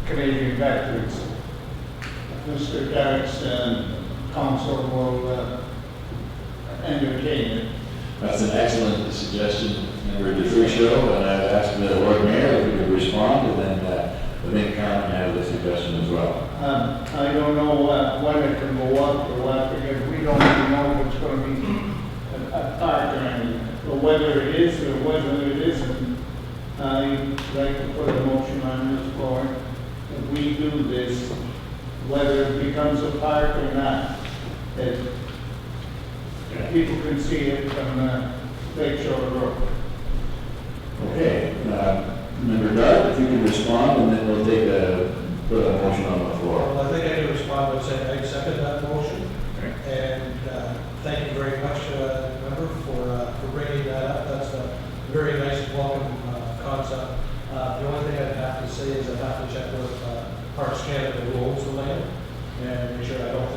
Canadian veterans. Mr. Dart's council will entertain it. That's an excellent suggestion, Member DeFuscio, and I've asked the Lord Mayor if he could respond, and then I think Carmen had a suggestion as well. I don't know when it can go up or what, because we don't even know if it's going to be a park or anything. But whether it is or whether it isn't, I'd like to put a motion on this floor. If we do this, whether it becomes a park or not, that people can see it from Lake Shore Road. Okay, Member Dart, if you can respond, and then we'll put a motion on the floor. Well, I think I can respond by saying I second that motion. Okay. And thank you very much, member, for bringing that up. That's a very nice, welcome concept. The only thing I'd have to say is I'd have to check with Parks Canada rules for land and make sure I don't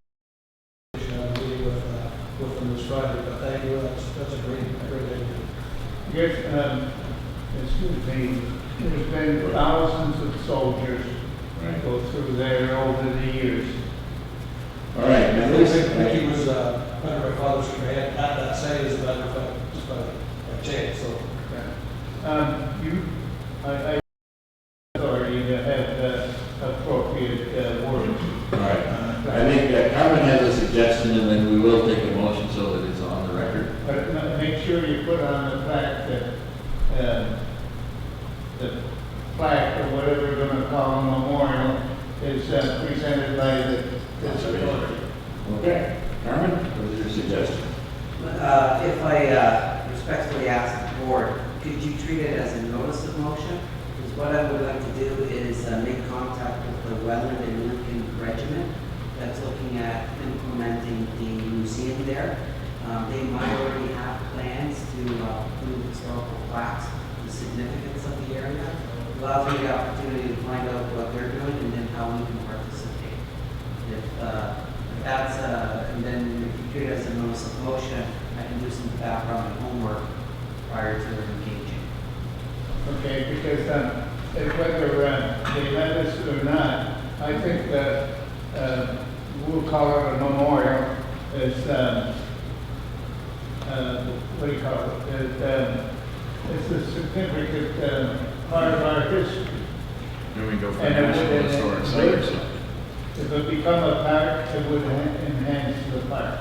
agree with them this Friday. But thank you. That's a great idea. Yes, excuse me, there's been thousands of soldiers go through there over the years. All right, members. Mickey was under my father's command at that site, as a matter of fact, just by a chance. So, I authority to have appropriate words. All right. I think Carmen has a suggestion, and then we will take a motion so that it's on the record. But make sure you put on the fact that the plaque, or whatever we're going to call a memorial, is presented by this authority. Okay. Carmen, what is your suggestion? If I respectfully ask the board, could you treat it as a notice of motion? Because what I would like to do is make contact with the Welland and Lincoln Regiment that's looking at implementing the museum there. They might already have plans to prove historical plaques, the significance of the area. It allows me the opportunity to find out what they're doing and then how we can participate. If that's, and then if you treat it as a notice of motion, I can do some background and homework prior to engaging. Okay, because whether they let us or not, I think that we'll call it a memorial. It's what do you call it? It's a significant part of our history. Then we go for And national historic site or something. If it become a park, it would enhance the park.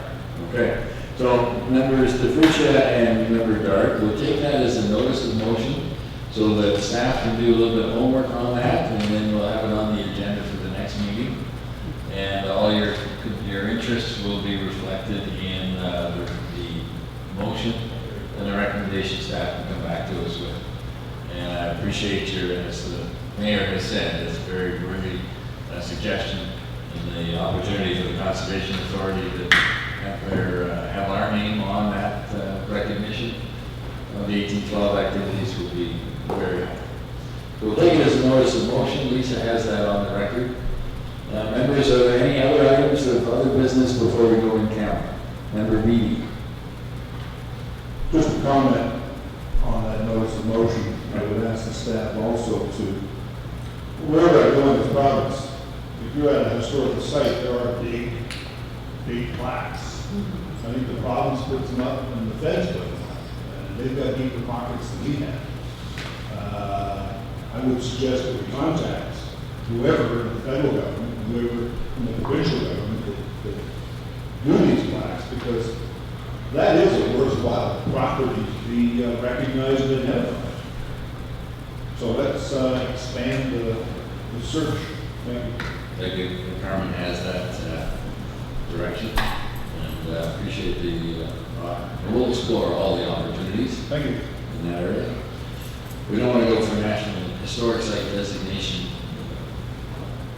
Okay. So members DeFrucia and member Dart, we'll take that as a notice of motion so that staff can do a little bit of homework on that, and then we'll have it on the agenda for the next meeting. And all your interests will be reflected in the motion and the recommendation staff can come back to us with. And I appreciate your, as the mayor has said, it's a very worthy suggestion and the opportunity for the Conservation Authority to have our name on that recognition of the 1812 activities will be very helpful. So we'll take it as a notice of motion. Lisa has that on the record. Members, are there any other items of other business before we go in camera? Member Beatty. Just a comment on that notice of motion. I would ask the staff also to, wherever they're doing this province, if you're at a historical site, there are big plaques. I think the province puts them up and the feds put them up. And they've got deeper pockets than we have. I would suggest that we contact whoever in the federal government, whoever in the provincial government that do these plaques, because that is a worthwhile property to be recognized and identified. So let's expand the search. Thank you. Thank you. Carmen has that direction, and appreciate the. We'll explore all the opportunities. Thank you. In that area. We don't want to go for national historic site designation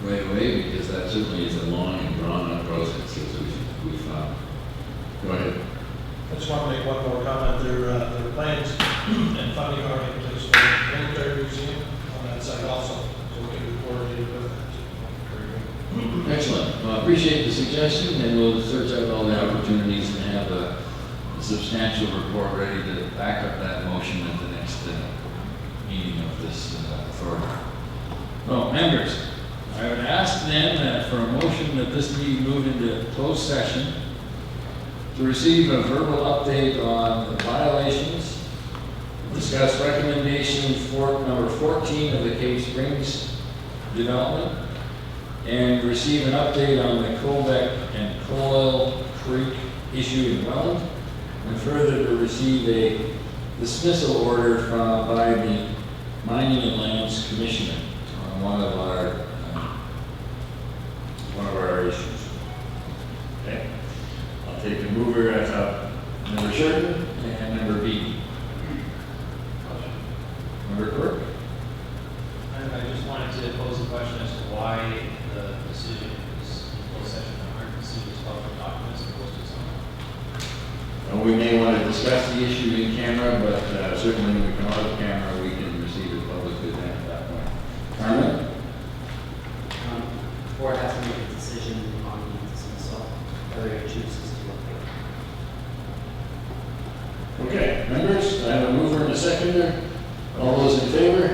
right away because that certainly is a long and drawn-out process, as we've found. Go ahead. I just want to make one more comment. There are plans and funding already in place for the military museum on that site also, so we can be coordinated with that. Excellent. Well, I appreciate the suggestion, and we'll search out all the opportunities and have a substantial report ready to back up that motion at the next meeting of this authority. Well, members, I would ask then for a motion that this meeting move into closed session to receive a verbal update on the violations, discuss recommendation for number 14 of the Cave Springs development, and receive an update on the Colbeck and Coyle Creek issue in Welland, and further to receive a dismissal order by the Mining and Lands Commissioner on one of our issues. Okay. I'll take the mover as member Sheridan and member Beatty. Member Quirk. I just wanted to pose a question as to why the decision is in closed session and aren't considered as public documents opposed to some. We may want to discuss the issue in camera, but certainly when we come out of camera, we can receive it publicly then at that point. Carmen? The board has to make a decision on the dismissal, whether it chooses to appeal. Okay, members, I have a mover and a seconder. All those in favor?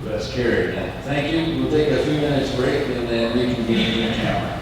That's carried. Thank you. We'll take a few minutes break and then reconvene in camera.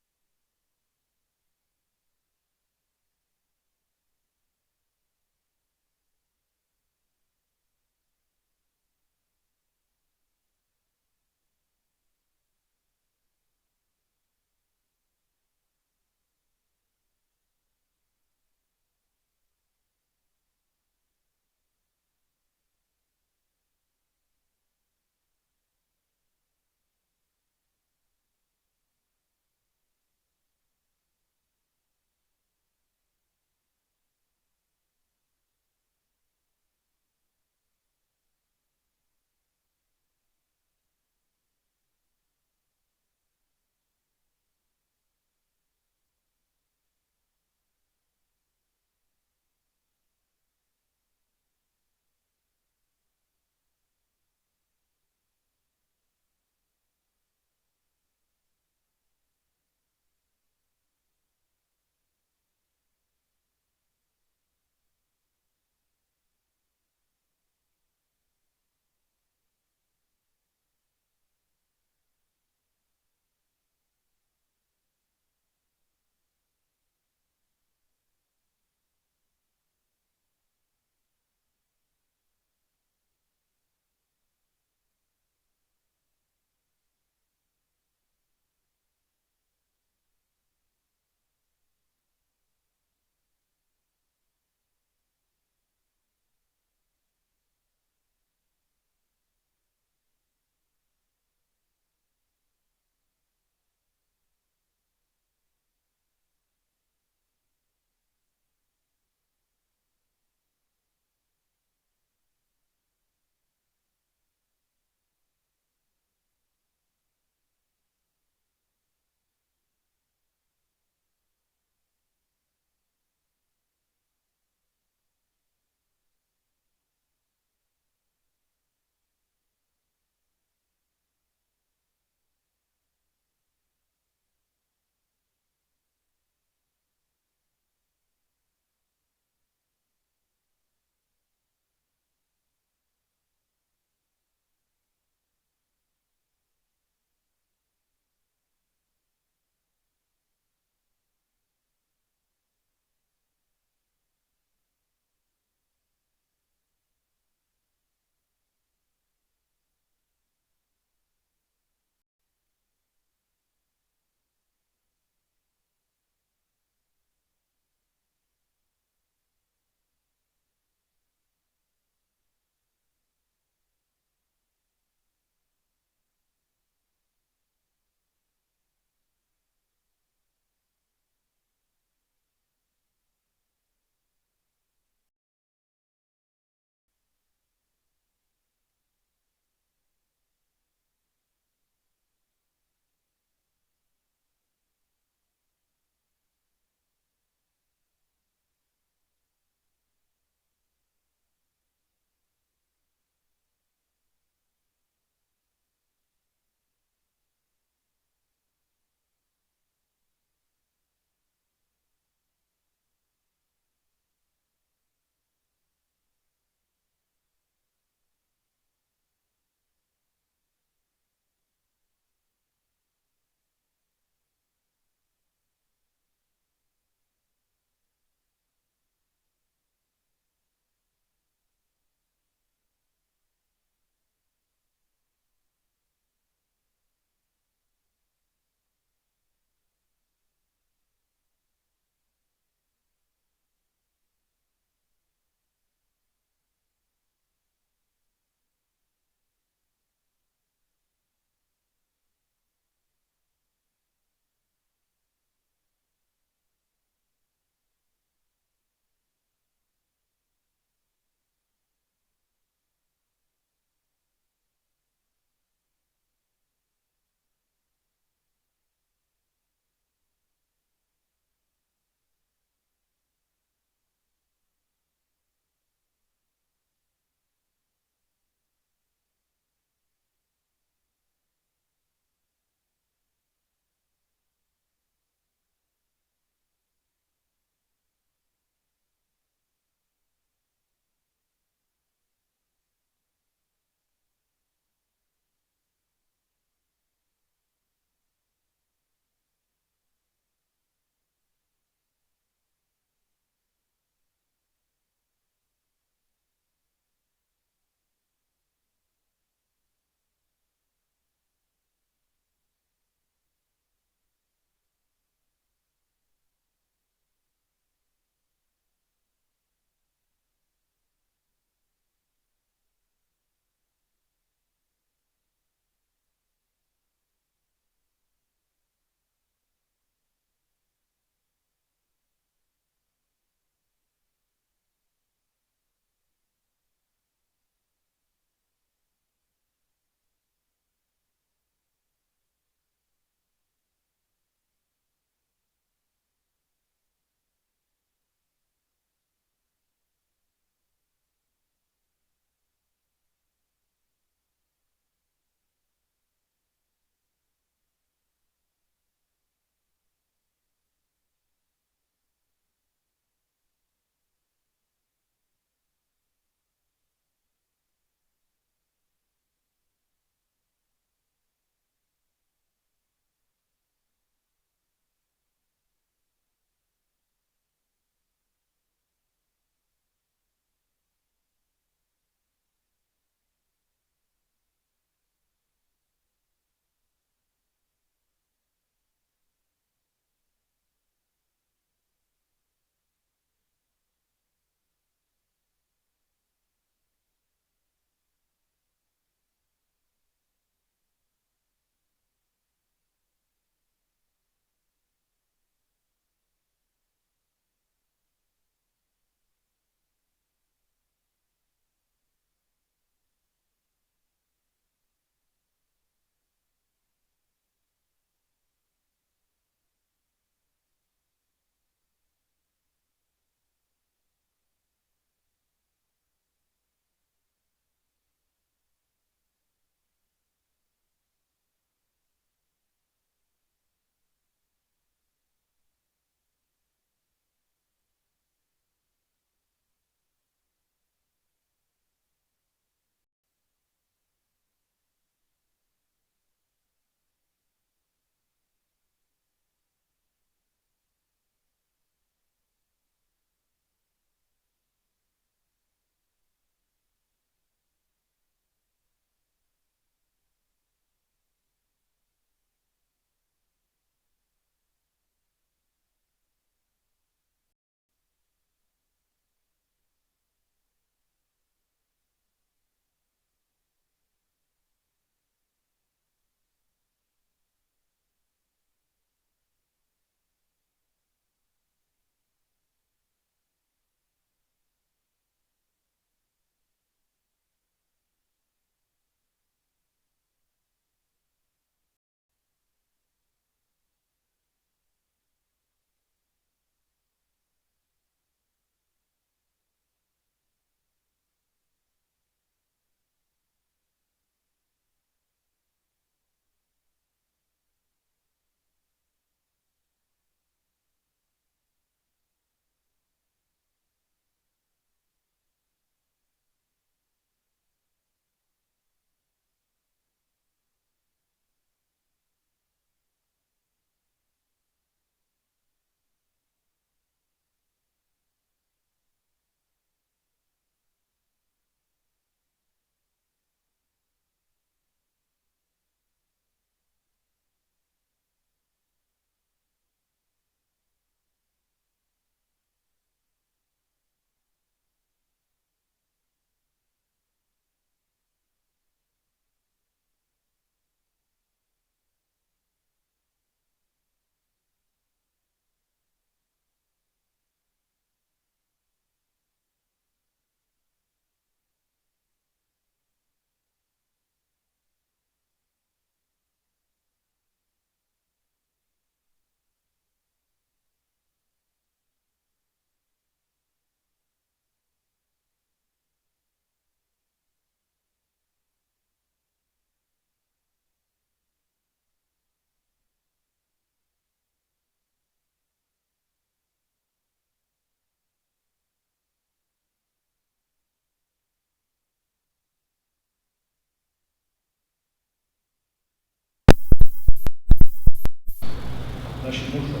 Motion neutral.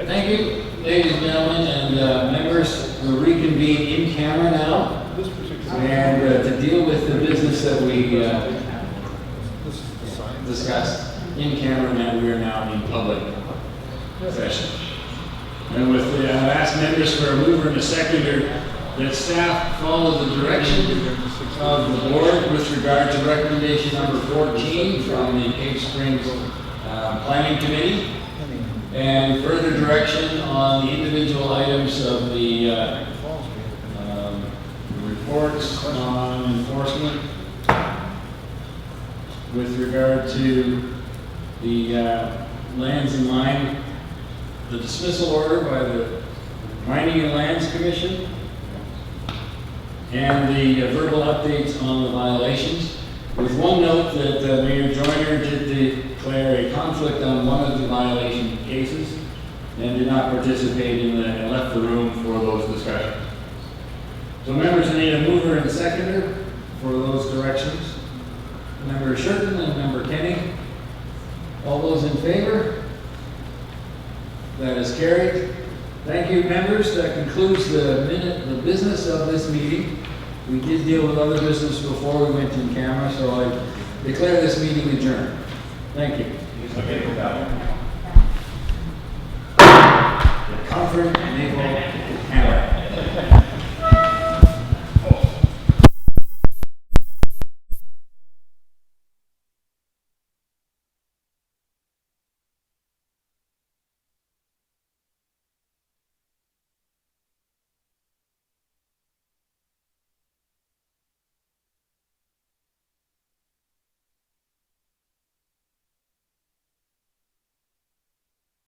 Thank you, ladies and gentlemen, and members. We'll reconvene in camera now, and to deal with the business that we discussed in camera, and we are now in public session. And with the, I've asked members for a mover and a seconder that staff follow the direction of the board with regard to recommendation number 14 from the Cave Springs Planning Committee, and further direction on the individual items of the reports on enforcement with regard to the lands and mine, the dismissal order by the Mining and Lands Commission, and the verbal updates on the violations, with one note that Mayor Joyner did declare a conflict on one of the violation cases and did not participate in and left the room for those discussions. So members, I need a mover and a seconder for those directions. Member Shurton and Member Kenny. All those in favor? That is carried. Thank you, members. That concludes the business of this meeting. We did deal with other business before we went in camera, so I declare this meeting adjourned. Thank you. Comfort, Maple, Hammer.